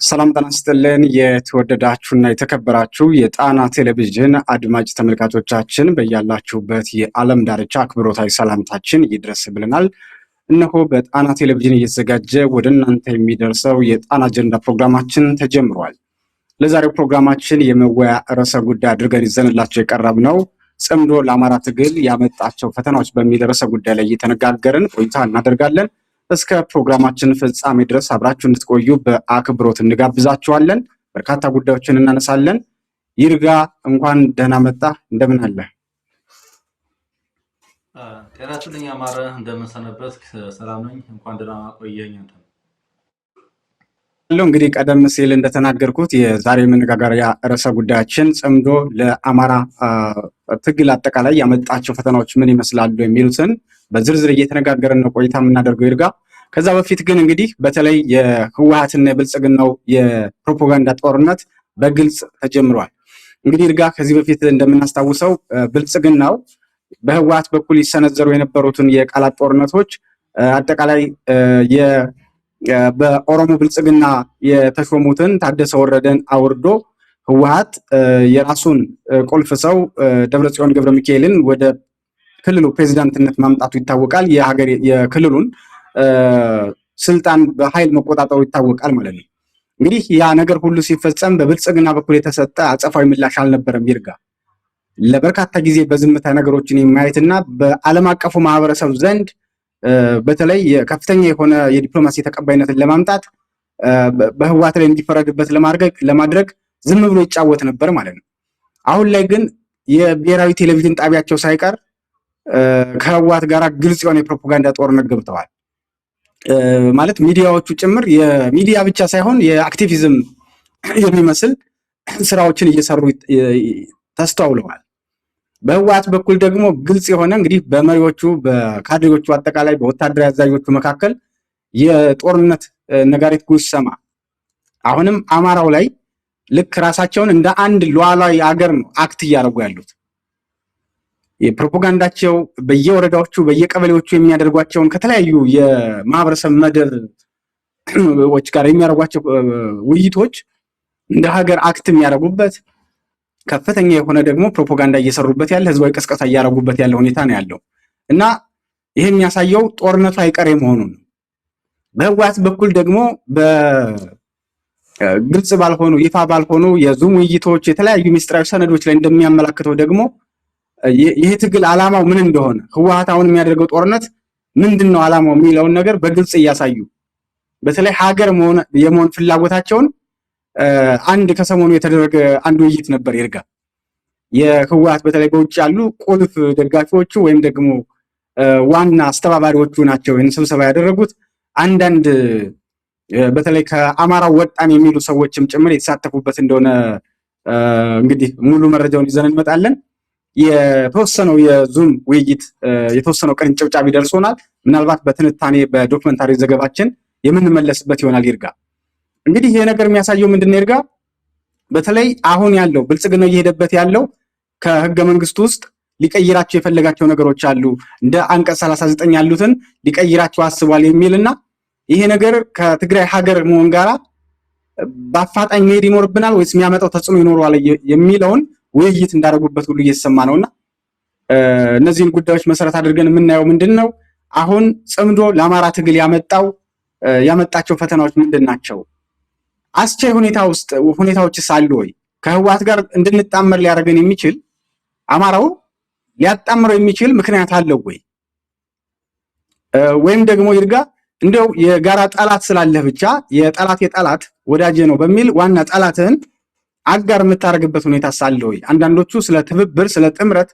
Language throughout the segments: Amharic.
ሰላም ጤና ይስጥልን የተወደዳችሁና የተከበራችሁ የጣና ቴሌቪዥን አድማጭ ተመልካቾቻችን በያላችሁበት የዓለም ዳርቻ አክብሮታዊ ሰላምታችን ይድረስ ብለናል። እነሆ በጣና ቴሌቪዥን እየተዘጋጀ ወደ እናንተ የሚደርሰው የጣና አጀንዳ ፕሮግራማችን ተጀምሯል። ለዛሬው ፕሮግራማችን የመወያ ርዕሰ ጉዳይ አድርገን ይዘንላቸው የቀረብነው ጽምዶ ለአማራ ትግል ያመጣቸው ፈተናዎች በሚል ርዕሰ ጉዳይ ላይ እየተነጋገርን ቆይታ እናደርጋለን። እስከ ፕሮግራማችን ፍጻሜ ድረስ አብራችሁ እንድትቆዩ በአክብሮት እንጋብዛችኋለን። በርካታ ጉዳዮችን እናነሳለን። ይርጋ እንኳን ደህና መጣ። እንደምን አለ? ጤና ይስጥልኝ አማረ፣ እንደምን ሰነበትክ? ሰላም ነኝ። እንኳን ደህና ቆየኝ አንተ። እንግዲህ ቀደም ሲል እንደተናገርኩት የዛሬ መነጋገሪያ ርዕሰ ጉዳያችን ጽምዶ ለአማራ ትግል አጠቃላይ ያመጣቸው ፈተናዎች ምን ይመስላሉ የሚሉትን በዝርዝር እየተነጋገርን ነው ቆይታ የምናደርገው ይርጋ። ከዛ በፊት ግን እንግዲህ በተለይ የህወሓትና የብልጽግናው የፕሮፓጋንዳ ጦርነት በግልጽ ተጀምሯል። እንግዲህ ይርጋ ከዚህ በፊት እንደምናስታውሰው ብልጽግናው በህወሓት በኩል ይሰነዘሩ የነበሩትን የቃላት ጦርነቶች አጠቃላይ በኦሮሞ ብልጽግና የተሾሙትን ታደሰ ወረደን አውርዶ ህወሓት የራሱን ቁልፍ ሰው ደብረጽዮን ገብረ ሚካኤልን ወደ ክልሉ ፕሬዝዳንትነት ማምጣቱ ይታወቃል። የክልሉን ስልጣን በኃይል መቆጣጠሩ ይታወቃል ማለት ነው። እንግዲህ ያ ነገር ሁሉ ሲፈጸም በብልጽግና በኩል የተሰጠ አጸፋዊ ምላሽ አልነበረም። ይርጋ ለበርካታ ጊዜ በዝምታ ነገሮችን የማየትና በዓለም አቀፉ ማህበረሰብ ዘንድ በተለይ ከፍተኛ የሆነ የዲፕሎማሲ ተቀባይነትን ለማምጣት በህወሓት ላይ እንዲፈረድበት ለማድረግ ዝም ብሎ ይጫወት ነበር ማለት ነው። አሁን ላይ ግን የብሔራዊ ቴሌቪዥን ጣቢያቸው ሳይቀር ከህወሓት ጋር ግልጽ የሆነ የፕሮፓጋንዳ ጦርነት ገብተዋል። ማለት ሚዲያዎቹ ጭምር የሚዲያ ብቻ ሳይሆን የአክቲቪዝም የሚመስል ስራዎችን እየሰሩ ተስተውለዋል። በህወሓት በኩል ደግሞ ግልጽ የሆነ እንግዲህ በመሪዎቹ በካድሬዎቹ አጠቃላይ በወታደራዊ አዛዦቹ መካከል የጦርነት ነጋሪት ጉሰማ አሁንም አማራው ላይ ልክ ራሳቸውን እንደ አንድ ሉዓላዊ አገር ነው አክት እያደረጉ ያሉት። የፕሮፓጋንዳቸው በየወረዳዎቹ በየቀበሌዎቹ የሚያደርጓቸውን ከተለያዩ የማህበረሰብ መደቦች ጋር የሚያደርጓቸው ውይይቶች እንደ ሀገር አክት የሚያደርጉበት ከፍተኛ የሆነ ደግሞ ፕሮፓጋንዳ እየሰሩበት ያለ ህዝባዊ ቅስቀሳ እያደረጉበት ያለ ሁኔታ ነው ያለው እና ይህ የሚያሳየው ጦርነቱ አይቀሬ መሆኑን ነው። በህወሓት በኩል ደግሞ በግልጽ ባልሆኑ ይፋ ባልሆኑ የዙም ውይይቶች የተለያዩ ሚስጥራዊ ሰነዶች ላይ እንደሚያመላክተው ደግሞ ይህ ትግል ዓላማው ምን እንደሆነ ህወሓት አሁን የሚያደርገው ጦርነት ምንድን ነው ዓላማው የሚለውን ነገር በግልጽ እያሳዩ በተለይ ሀገር የመሆን ፍላጎታቸውን አንድ ከሰሞኑ የተደረገ አንድ ውይይት ነበር ይርጋ። የህወሓት በተለይ በውጭ ያሉ ቁልፍ ደጋፊዎቹ ወይም ደግሞ ዋና አስተባባሪዎቹ ናቸው ይህን ስብሰባ ያደረጉት። አንዳንድ በተለይ ከአማራው ወጣን የሚሉ ሰዎችም ጭምር የተሳተፉበት እንደሆነ እንግዲህ ሙሉ መረጃውን ይዘን እንመጣለን። የተወሰነው የዙም ውይይት የተወሰነው ቅንጭብጫቢ ደርሶናል። ምናልባት በትንታኔ በዶክመንታሪ ዘገባችን የምንመለስበት ይሆናል ይርጋ። እንግዲህ ይሄ ነገር የሚያሳየው ምንድን ነው ይርጋ? በተለይ አሁን ያለው ብልጽግና እየሄደበት ያለው ከህገ መንግስቱ ውስጥ ሊቀይራቸው የፈለጋቸው ነገሮች አሉ። እንደ አንቀጽ 39 ያሉትን ሊቀይራቸው አስቧል የሚልና ይሄ ነገር ከትግራይ ሀገር መሆን ጋራ በአፋጣኝ መሄድ ይኖርብናል ወይስ የሚያመጣው ተጽዕኖ ይኖረዋል የሚለውን ውይይት እንዳደረጉበት ሁሉ እየተሰማ ነውና እነዚህን ጉዳዮች መሰረት አድርገን የምናየው ምንድን ነው አሁን ጽምዶ ለአማራ ትግል ያመጣቸው ፈተናዎች ምንድን ናቸው? አስቻይ ሁኔታዎችስ አሉ ወይ? ከህወሓት ጋር እንድንጣመር ሊያደርገን የሚችል አማራው ሊያጣምረው የሚችል ምክንያት አለው ወይ? ወይም ደግሞ ይርጋ እንደው የጋራ ጠላት ስላለህ ብቻ የጠላት ወዳጄ ነው በሚል ዋና ጠላትህን አጋር የምታደርግበት ሁኔታ ሳለ ወይ? አንዳንዶቹ ስለ ትብብር ስለ ጥምረት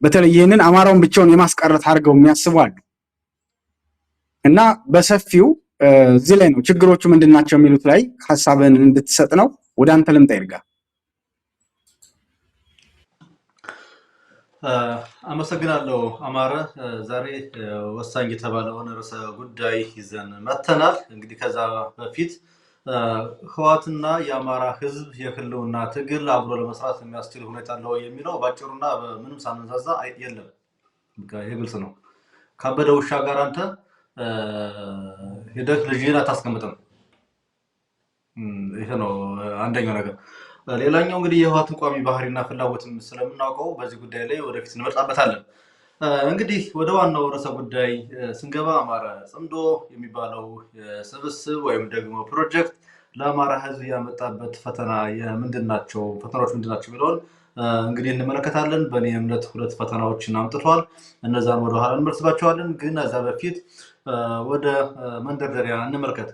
በተለይ ይህንን አማራውን ብቻውን የማስቀረት አድርገው የሚያስቡ አሉ እና በሰፊው እዚህ ላይ ነው ችግሮቹ ምንድናቸው የሚሉት ላይ ሀሳብን እንድትሰጥ ነው። ወደ አንተ ልምጣ ይርጋ። አመሰግናለሁ አማረ። ዛሬ ወሳኝ የተባለውን ርዕሰ ጉዳይ ይዘን መተናል። እንግዲህ ከዛ በፊት ህወሓትና የአማራ ህዝብ የህልውና ትግል አብሮ ለመስራት የሚያስችል ሁኔታ አለው የሚለው ባጭሩና ምንም ሳንዛዛ የለም። ይሄ ግልጽ ነው። ካበደ ውሻ ጋር አንተ ሄደህ ልጅህን አታስቀምጥም። ይሄ ነው አንደኛው ነገር። ሌላኛው እንግዲህ የህወሓትን ቋሚ ባህሪና ፍላጎትን ስለምናውቀው በዚህ ጉዳይ ላይ ወደፊት እንመጣበታለን። እንግዲህ ወደ ዋናው ርዕሰ ጉዳይ ስንገባ አማራ ጽምዶ የሚባለው ስብስብ ወይም ደግሞ ፕሮጀክት ለአማራ ህዝብ ያመጣበት ፈተና ፈተናዎች ምንድን ናቸው የሚለውን እንግዲህ እንመለከታለን። በእኔ እምነት 2 ፈተናዎችን አምጥቷል። እነዛን ወደኋላ እንመልስባቸዋለን። ግን እዛ በፊት ወደ መንደርደሪያ እንመልከት።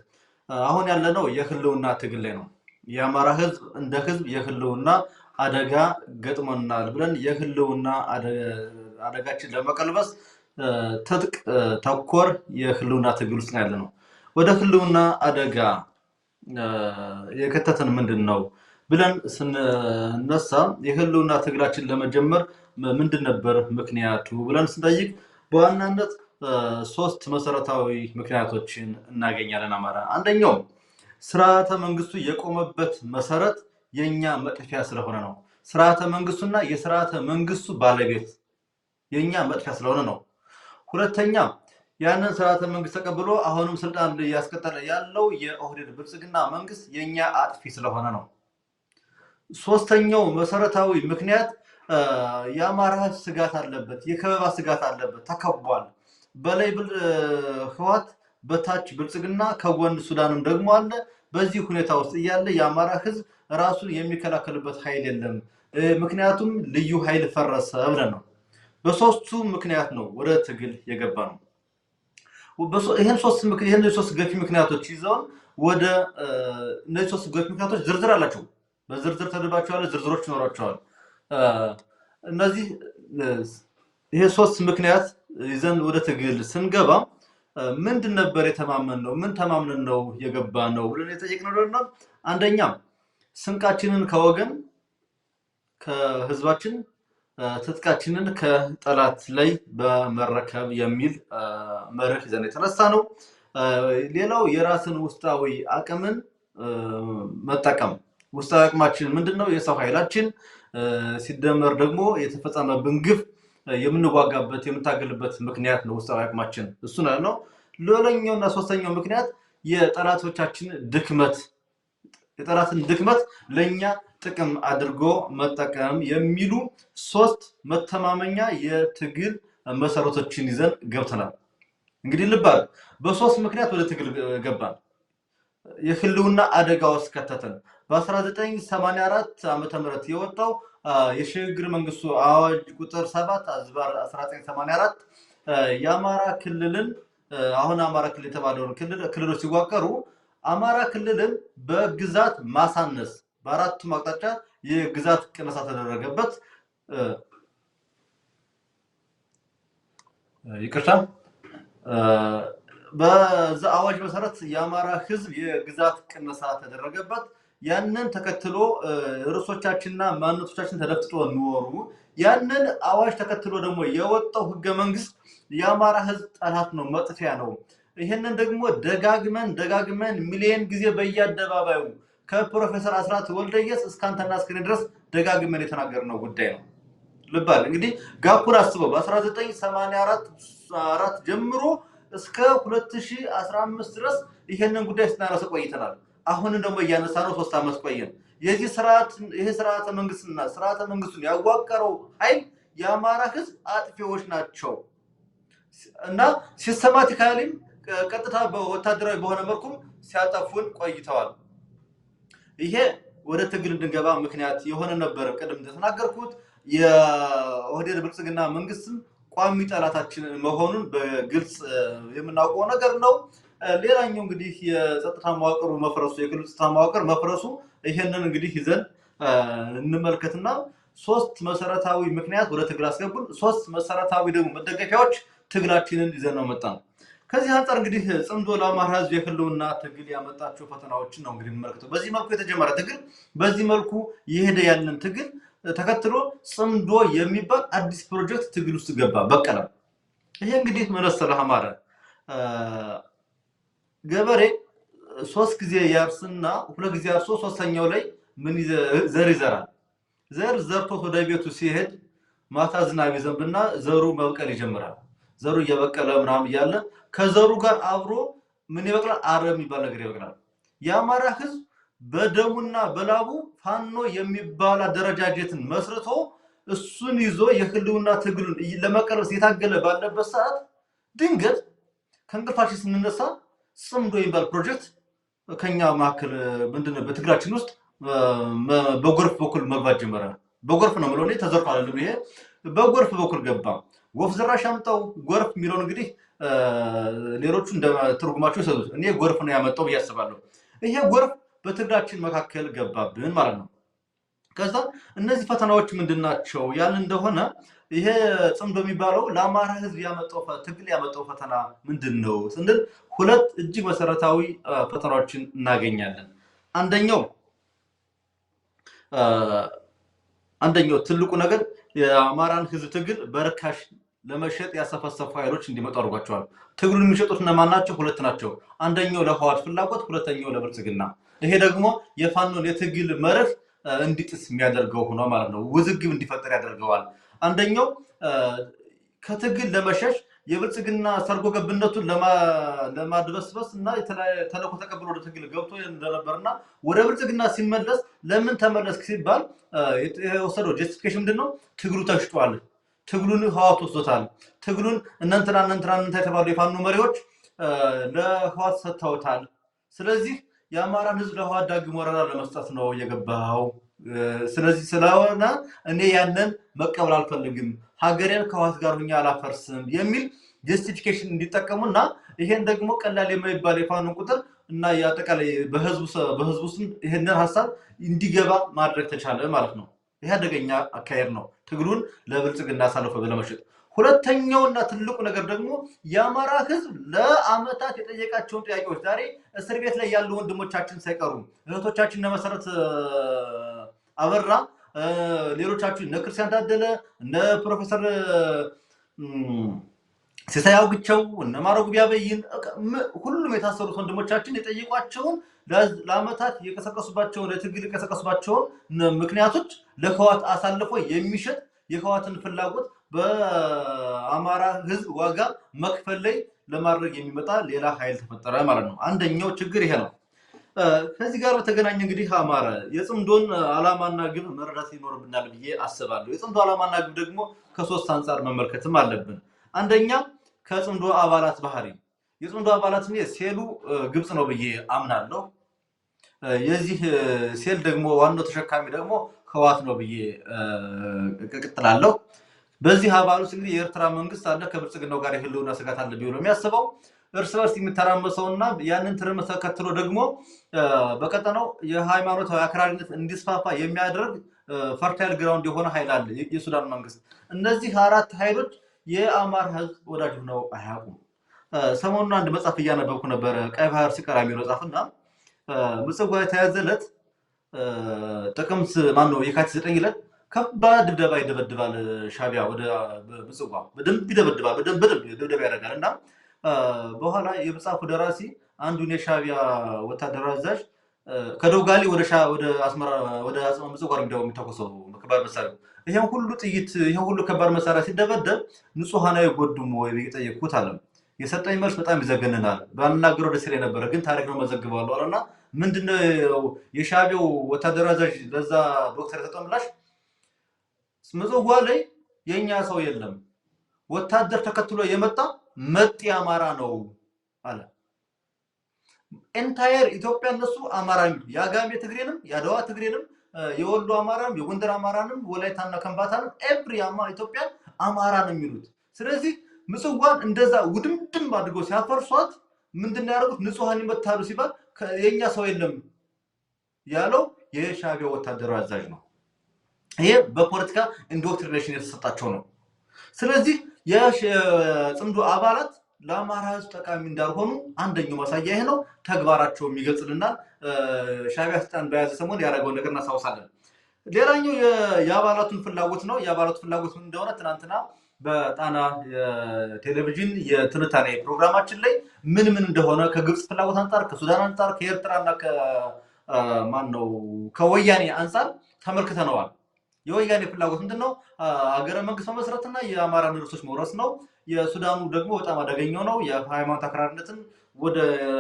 አሁን ያለነው የህልውና ትግል ላይ ነው። የአማራ ህዝብ እንደ ህዝብ የህልውና አደጋ ገጥሞናል ብለን የህልውና አደጋችን ለመቀልበስ ትጥቅ ተኮር የህልውና ትግል ውስጥ ነው ያለነው። ወደ ህልውና አደጋ የከተተን ምንድን ነው ብለን ስንነሳ የህልውና ትግላችን ለመጀመር ምንድን ነበር ምክንያቱ ብለን ስንጠይቅ በዋናነት 3 መሰረታዊ ምክንያቶችን እናገኛለን። አማራ አንደኛው ስርዓተ መንግስቱ የቆመበት መሰረት የኛ መጥፊያ ስለሆነ ነው። ስርዓተ መንግስቱና የስርዓተ መንግስቱ ባለቤት የኛ መጥፊያ ስለሆነ ነው። ሁለተኛ ያንን ስርዓተ መንግስት ተቀብሎ አሁንም ስልጣን ያስቀጠለ ያለው የኦህዴድ ብልጽግና መንግስት የኛ አጥፊ ስለሆነ ነው። ሶስተኛው መሰረታዊ ምክንያት የአማራ ስጋት አለበት፣ የከበባ ስጋት አለበት፣ ተከቧል። በላይ ህወሓት፣ በታች ብልጽግና፣ ከጎን ሱዳንም ደግሞ አለ። በዚህ ሁኔታ ውስጥ እያለ የአማራ ህዝብ ራሱን የሚከላከልበት ኃይል የለም። ምክንያቱም ልዩ ኃይል ፈረሰ ብለን ነው። በሶስቱ ምክንያት ነው ወደ ትግል የገባ ነው። ይህን 3 ገፊ ምክንያቶች ይዘውን ወደ እነዚህ 3 ገፊ ምክንያቶች ዝርዝር አላቸው። በዝርዝር ተደባቸዋል፣ ዝርዝሮች ይኖራቸዋል። እነዚህ ይሄ 3 ምክንያት ይዘን ወደ ትግል ስንገባ ምንድን ነበር የተማመን ነው? ምን ተማምነን ነው የገባ ነው ብለን የጠየቅነው ደግሞ አንደኛ ስንቃችንን ከወገን ከህዝባችን ትጥቃችንን ከጠላት ላይ በመረከብ የሚል መርህ ይዘን የተነሳ ነው። ሌላው የራስን ውስጣዊ አቅምን መጠቀም። ውስጣዊ አቅማችን ምንድነው? የሰው ኃይላችን ሲደመር ደግሞ የተፈጸመብን ግፍ የምንዋጋበት የምታገልበት ምክንያት ነው ውስጣዊ አቅማችን እሱ ነው። ሌላኛውና ሶስተኛው ምክንያት የጠላቶቻችን ድክመት፣ የጠላትን ድክመት ለኛ ጥቅም አድርጎ መጠቀም የሚሉ 3 መተማመኛ የትግል መሰረቶችን ይዘን ገብተናል። እንግዲህ ልባል በ3 ምክንያት ወደ ትግል ገባን። የህልውና አደጋ ውስጥ ከተተን። በ1984 ዓመተ ምህረት የወጣው የሽግግር መንግስቱ አዋጅ ቁጥር 7/1984 የአማራ ክልልን አሁን አማራ ክልል የተባለውን ክልሎች ሲዋቀሩ አማራ ክልልን በግዛት ማሳነስ በአራቱም አቅጣጫ የግዛት ቅነሳ ተደረገበት። ይቅርታ በዛ አዋጅ መሰረት የአማራ ህዝብ የግዛት ቅነሳ ተደረገበት። ያንን ተከትሎ ርዕሶቻችንና ማንነቶቻችን ተደፍጥጦ ኖሩ። ያንን አዋጅ ተከትሎ ደግሞ የወጣው ህገ መንግስት የአማራ ህዝብ ጠላት ነው፣ መጥፊያ ነው። ይሄንን ደግሞ ደጋግመን ሚሊዮን ጊዜ በየአደባባዩ ከፕሮፌሰር አስራት ወልደየስ እስከ አንተና እስከኔ ድረስ ደጋግመን የተናገርነው ጉዳይ ነው። ልባል እንግዲህ ጋፑን አስበው በ1984 ጀምሮ እስከ 2015 ድረስ ይሄንን ጉዳይ ስናነሳ ቆይተናል። አሁን ደግሞ እያነሳ ነው 3 ዓመት ቆየን። ይሄ ስርዓተ መንግስቱን ያዋቀረው ኃይል የአማራ ህዝብ አጥፊዎች ናቸው እና ሲስተማቲካሊም ቀጥታ በወታደራዊ በሆነ መልኩም ሲያጠፉን ቆይተዋል። ይሄ ወደ ትግል እንድንገባ ምክንያት የሆነ ነበር። ቅድም እንደተናገርኩት የኦህዴድ ብልጽግና መንግስትም ቋሚ ጠላታችን መሆኑን በግልጽ የምናውቀው ነገር ነው። ሌላኛው እንግዲህ የጸጥታ መዋቅሩ መፍረሱ፣ የክልል ጸጥታ መዋቅር መፍረሱ ይሄንን እንግዲህ ይዘን እንመልከትና 3 መሰረታዊ ምክንያት ወደ ትግል አስገቡን። 3 መሰረታዊ ደግሞ መደገፊያዎች ትግላችንን ይዘን ነው መጣን። ከዚህ አንፃር እንግዲህ ጽምዶ ለአማራ ህዝብ የህልውና ትግል ያመጣቸው ፈተናዎችን ነው እንግዲህ እንመልከተው። በዚህ መልኩ የተጀመረ ትግል በዚህ መልኩ የሄደ ያለን ትግል ተከትሎ ጽምዶ የሚባል አዲስ ፕሮጀክት ትግል ውስጥ ገባ፣ በቀለ። ይሄ እንግዲህ መለሰለ አማራ ገበሬ 3 ጊዜ ያርስና 2 ጊዜ አርሶ 3ኛው ላይ ምን ዘር ይዘራል። ዘር ዘርቶ ወደ ቤቱ ሲሄድ ማታ ዝናብ ይዘንብና ዘሩ መብቀል ይጀምራል። ዘሩ እየበቀለ ምናምን እያለ ከዘሩ ጋር አብሮ ምን ይበቅላል? አረም የሚባል ነገር ይበቅላል። የአማራ ህዝብ በደሙና በላቡ ፋኖ የሚባል አደረጃጀትን መስርቶ እሱን ይዞ የህልውና ትግሉን ለመቀልበስ የታገለ ባለበት ሰዓት ድንገት ከእንቅልፋችን ስንነሳ ጽምዶ የሚባል ፕሮጀክት ከኛ መካከል ምንድነው በትግራችን ውስጥ በጎርፍ በኩል መግባት ጀመረ። በጎርፍ ነው ማለት ነው ተዘርፎ አይደለም ይሄ በጎርፍ በኩል ገባ። ወፍ ዘራሽ አምጣው ጎርፍ የሚለውን እንግዲህ ሌሎቹ እንደ ትርጉማቸው ይሰጡት እኔ ጎርፍ ነው ያመጣው ብያስባለሁ። ይሄ ጎርፍ በትግራችን መካከል ገባብን ማለት ነው። ከዛ እነዚህ ፈተናዎች ምንድናቸው ያን እንደሆነ ይሄ ጽምዶ የሚባለው ለአማራ ህዝብ ያመጣው ትግል ያመጣው ፈተና ምንድነው ስንል ሁለት እጅግ መሰረታዊ ፈተናዎችን እናገኛለን። አንደኛው ትልቁ ነገር የአማራን ህዝብ ትግል በርካሽ ለመሸጥ ያሰፈሰፉ ኃይሎች እንዲመጡ አድርጓቸዋል። ትግሉን የሚሸጡት እነማን ናቸው? ሁለት ናቸው። አንደኛው ለህወሓት ፍላጎት፣ ሁለተኛው ለብልጽግና። ይሄ ደግሞ የፋኖን የትግል መርህ እንዲጥስ የሚያደርገው ሆኖ ማለት ነው። ውዝግብ እንዲፈጠር ያደርገዋል። አንደኛው ከትግል ለመሸሽ የብልጽግና ሰርጎ ገብነቱን ለማድበስበስ እና ተልዕኮ ተቀብሎ ወደ ትግል ገብቶ እንደነበርና ወደ ብልጽግና ሲመለስ ለምን ተመለስክ ሲባል የወሰደው ጀስቲፊኬሽን ምንድነው? ትግሉ ተሽጧል፣ ትግሉን ህወሓት ወስዶታል፣ ትግሉን እነንትና የተባሉ የፋኖ መሪዎች ለህወሓት ሰጥተውታል። ስለዚህ የአማራን ህዝብ ለህወሓት ዳግም ወረራ ለመስጠት ነው የገባው። ስለዚህ ስለሆነ እኔ ያንን መቀበል አልፈልግም፣ ሀገሬን ከህወሓት ጋር ሆኜ አላፈርስም የሚል ጀስቲፊኬሽን እንዲጠቀሙና ይሄን ደግሞ ቀላል የማይባል የፋኖን ቁጥር እና ያጠቃላይ በህዝቡ ውስጥ ይሄንን ሐሳብ እንዲገባ ማድረግ ተቻለ ማለት ነው። ይሄ አደገኛ አካሄድ ነው፣ ትግሉን ለብልጽግና አሳልፎ ለመሸጥ። ሁለተኛውና ትልቁ ነገር ደግሞ የአማራ ህዝብ ለአመታት የጠየቃቸውን ጥያቄዎች ዛሬ እስር ቤት ላይ ያሉ ወንድሞቻችን ሳይቀሩ እህቶቻችን እነ መሰረት አበራ ሌሎቻችሁ እነ ክርስቲያን ታደለ እነ ፕሮፌሰር ሲሳይ አውግቸው እነ ማረጉ ቢያበይን ሁሉም የታሰሩት ወንድሞቻችን የጠየቋቸውን ለአመታት የቀሰቀሱባቸውን ለትግል የቀሰቀሱባቸውን ምክንያቶች ለህወሓት አሳልፎ የሚሸጥ የህወሓትን ፍላጎት በአማራ ህዝብ ዋጋ መክፈል ላይ ለማድረግ የሚመጣ ሌላ ኃይል ተፈጠረ ማለት ነው። አንደኛው ችግር ይሄ ነው። ከዚህ ጋር በተገናኘ እንግዲህ አማራ የጽምዶን ዓላማና ግብ መረዳት ይኖርብናል ብዬ አስባለሁ። የጽምዶ ዓላማና ግብ ደግሞ ከሶስት አንፃር መመልከትም አለብን። አንደኛ ከጽምዶ አባላት ባህሪ የጽምዶ አባላት ሴሉ ግብጽ ነው ብዬ አምናለሁ። የዚህ ሴል ደግሞ ዋናው ተሸካሚ ደግሞ ህወሓት ነው ብዬ እቀጥላለሁ። በዚህ አባል ውስጥ እንግዲህ የኤርትራ መንግስት አለ ከብልጽግናው ጋር የህልውና ስጋት አለ ብሎ የሚያስበው እርስ በርስ የሚተራመሰውና ያንን ትርምስ ተከትሎ ደግሞ በቀጠናው የሃይማኖታዊ አክራሪነት እንዲስፋፋ የሚያደርግ ፈርታይል ግራውንድ የሆነ ኃይል አለ የሱዳን መንግስት። እነዚህ አራት ኃይሎች የአማራ ህዝብ ወዳጅ ሆነው አያውቁም። ሰሞኑን አንድ መጽሐፍ እያነበብኩ ነበር፣ ቀይ ባህር ሲቀራ የሚለው መጽሐፍና ምጽዋ የተያዘለት ጥቅምት የካቲት 9 ዕለት ከባድ ድብደባ ይደበድባል ሻቢያ ወደ ምጽዋ በደንብ ይደበድባል፣ በደንብ ድብደባ ያደርጋል። እና በኋላ የመጽሐፉ ደራሲ አንዱን የሻቢያ ወታደር አዛዥ ከዶጋሊ ወደ አስመራ ወደ ምጽዋ የሚተኮሰው ከባድ መሳሪያ ይሄን ሁሉ ጥይት ይሄን ሁሉ ከባድ መሳሪያ ሲደበደብ ንጹሃን አይጎዱም ወይ ብዬ አለ። የሰጠኝ መልስ በጣም ይዘገንናል። ባናገረው ደስ ይለኝ ነበር፣ ግን ታሪክ ነው መዘግበዋለሁ አለና ምንድነው የሻቢያው ወታደር አዛዥ ለዛ ዶክተር የሰጠው ምላሽ ምጽዋ ላይ የኛ ሰው የለም፣ ወታደር ተከትሎ የመጣ መጤ አማራ ነው አለ። ኤንታየር ኢትዮጵያ እነሱ አማራ ያጋሜ ትግሬንም ያደዋ ትግሬንም የወሎ አማራም የጎንደር አማራንም ወላይታና ከምባታንም ኤቭሪ ኢትዮጵያ አማራ ነው የሚሉት። ስለዚህ ምጽዋን እንደዛ ውድምድም አድርገው ሲያፈርሷት ምንድነው ያደረጉት? ንጹሃን ይመታሉ ሲባል የኛ ሰው የለም ያለው የሻቢያ ወታደራዊ አዛዥ ነው። ይሄ በፖለቲካ ኢንዶክትሪኔሽን የተሰጣቸው ነው። ስለዚህ የጽምዶ አባላት ለአማራ ህዝብ ጠቃሚ እንዳልሆኑ አንደኛው ማሳያ ይሄ ነው። ተግባራቸው የሚገልጽልናል። ሻቢያ ስልጣን በያዘ ሰሞን ያደረገው ነገር እናሳውሳለን። ሌላኛው የአባላቱን ፍላጎት ነው። የአባላቱ ፍላጎት ምን እንደሆነ ትናንትና በጣና ቴሌቪዥን የትንታኔ ፕሮግራማችን ላይ ምን እንደሆነ ከግብጽ ፍላጎት አንፃር፣ ከሱዳን አንፃር፣ ከኤርትራና ከወያኔ አንፃር ተመልክተነዋል። የወያኔ ፍላጎት ምንድነው? ሀገረ መንግስት መመስረትና የአማራን ርዕሶች መውረስ ነው። የሱዳኑ ደግሞ በጣም አደገኛው ነው፣ የሃይማኖት አክራሪነትን ወደ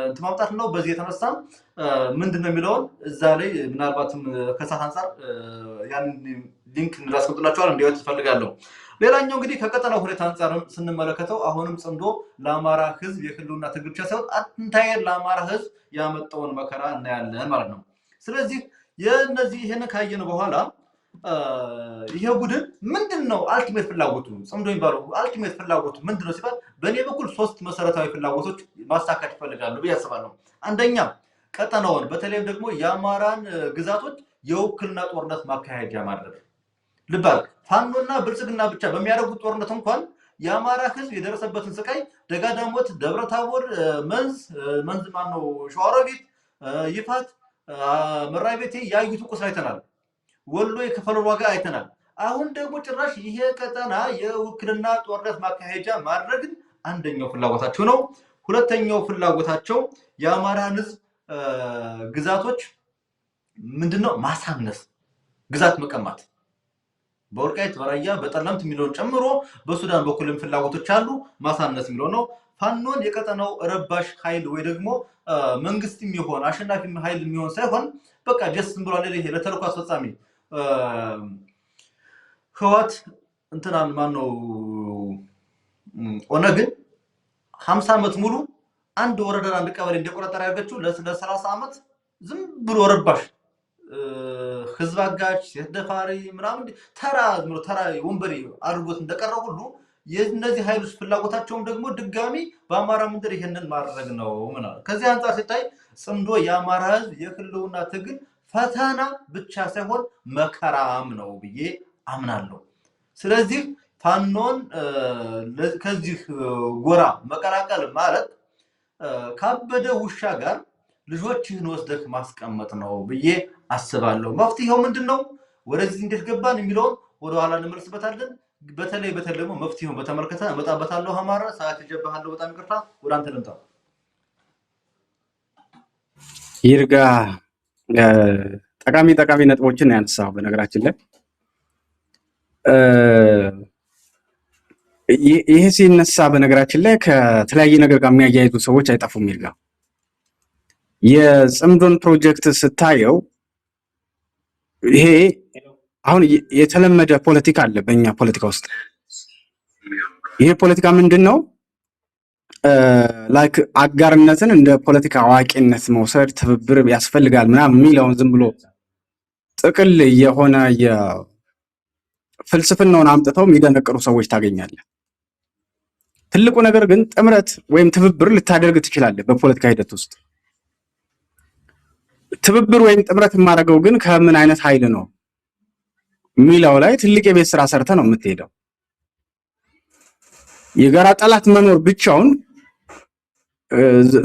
እንትን ማምጣት ነው። በዚህ የተነሳ ምንድነው የሚለውን እዛ ላይ ምናልባትም ከሰዓት አንጻር ያን ሊንክ እንላስቀምጥላችኋል እንዲያዩት ትፈልጋለሁ። ሌላኛው እንግዲህ ከቀጠናው ሁኔታ አንጻር ስንመለከተው አሁንም ጽምዶ ለአማራ ህዝብ የህልውና ትግል ብቻ ሳይሆን አጥንታዬን ለአማራ ህዝብ ያመጣውን መከራ እናያለን ማለት ነው። ስለዚህ ይህን ካየን በኋላ ይሄ ቡድን ምንድነው አልቲሜት ፍላጎቱ? ጽምዶ የሚባለው አልቲሜት ፍላጎቱ ምንድነው ሲባል በእኔ በኩል 3 መሰረታዊ ፍላጎቶች ማሳካት ይፈልጋሉ ብዬ አስባለሁ። አንደኛ ቀጠናውን በተለይም ደግሞ የአማራን ግዛቶች የውክልና ጦርነት ማካሄጃ ማድረግ። ልባል ፋኖና ብልጽግና ብቻ በሚያደርጉት ጦርነት እንኳን የአማራ ህዝብ የደረሰበትን ስቃይ ደጋዳሞት፣ ደብረታቦር፣ መንዝ ማነው ሸዋሮቢት፣ ይፋት፣ መራቤቴ ያዩት ቁስል አይተናል። ወሎ የከፈለው ዋጋ አይተናል። አሁን ደግሞ ጭራሽ ይሄ ቀጠና የውክልና ጦርነት ማካሄጃ ማድረግን አንደኛው ፍላጎታቸው ነው። ሁለተኛው ፍላጎታቸው የአማራን ህዝብ ግዛቶች ምንድነው ማሳነስ፣ ግዛት መቀማት በወልቃይት በራያ በጠለምት የሚለውን ጨምሮ በሱዳን በኩልም ፍላጎቶች አሉ። ማሳነስ የሚለው ነው። ፋኖን የቀጠናው ረባሽ ኃይል ወይ ደግሞ መንግስት የሚሆን አሸናፊ ኃይል የሚሆን ሳይሆን በቃ ጀስም ብሎ ለሌ ለተልእኮ አስፈጻሚ ህወሓት እንትናን ማነው ኦነግን 50 ዓመት ሙሉ አንድ ወረዳ አንድ ቀበሌ እንደቆረጠረ ያገቹ ለ30 ዓመት ዝም ብሎ ረባሽ ህዝብ አጋጭ ሴት ደፋሪ ምናምን ተራ ወንበሬ አድርጎት እንደቀረው ሁሉ የነዚህ ኃይሎች ፍላጎታቸውም ደግሞ ድጋሚ በአማራ ምድር ይሄንን ማድረግ ነው ማለት። ከዚህ አንፃር ሲታይ ጽምዶ የአማራ ህዝብ የህልውና ትግል ፈተና ብቻ ሳይሆን መከራም ነው ብዬ አምናለሁ። ስለዚህ ፋኖን ከዚህ ጎራ መቀላቀል ማለት ካበደ ውሻ ጋር ልጆችህን ወስደህ ማስቀመጥ ነው ብዬ አስባለሁ። መፍትሄው ምንድነው? ወደዚህ እንዴት ገባን የሚለውን ወደ ኋላ እንመለስበታለን። በተለይ ደግሞ መፍትሄውን በተመለከተ እመጣበታለሁ። አማራ ሰዓት ይጀባሃለሁ። በጣም ይቅርታ፣ ወደ አንተ ልምጣ። ይርጋ ጠቃሚ ነጥቦችን ያነሳው። በነገራችን ላይ ይሄ ሲነሳ በነገራችን ላይ ከተለያየ ነገር ጋር የሚያያይዙ ሰዎች አይጠፉም። ይርጋ የጽምዶን ፕሮጀክት ስታየው ይሄ አሁን የተለመደ ፖለቲካ አለ በእኛ ፖለቲካ ውስጥ። ይሄ ፖለቲካ ምንድነው? ላይክ አጋርነትን እንደ ፖለቲካ አዋቂነት መውሰድ፣ ትብብር ያስፈልጋል ምናምን የሚለውን ዝም ብሎ ጥቅል የሆነ የፍልስፍናውን አምጥተው የሚደነቅሩ ሰዎች ታገኛለህ። ትልቁ ነገር ግን ጥምረት ወይም ትብብር ልታደርግ ትችላለህ በፖለቲካ ሂደት ውስጥ። ትብብር ወይም ጥምረት የማደርገው ግን ከምን አይነት ኃይል ነው የሚለው ላይ ትልቅ የቤት ስራ ሰርተ ነው የምትሄደው። የጋራ ጠላት መኖር ብቻውን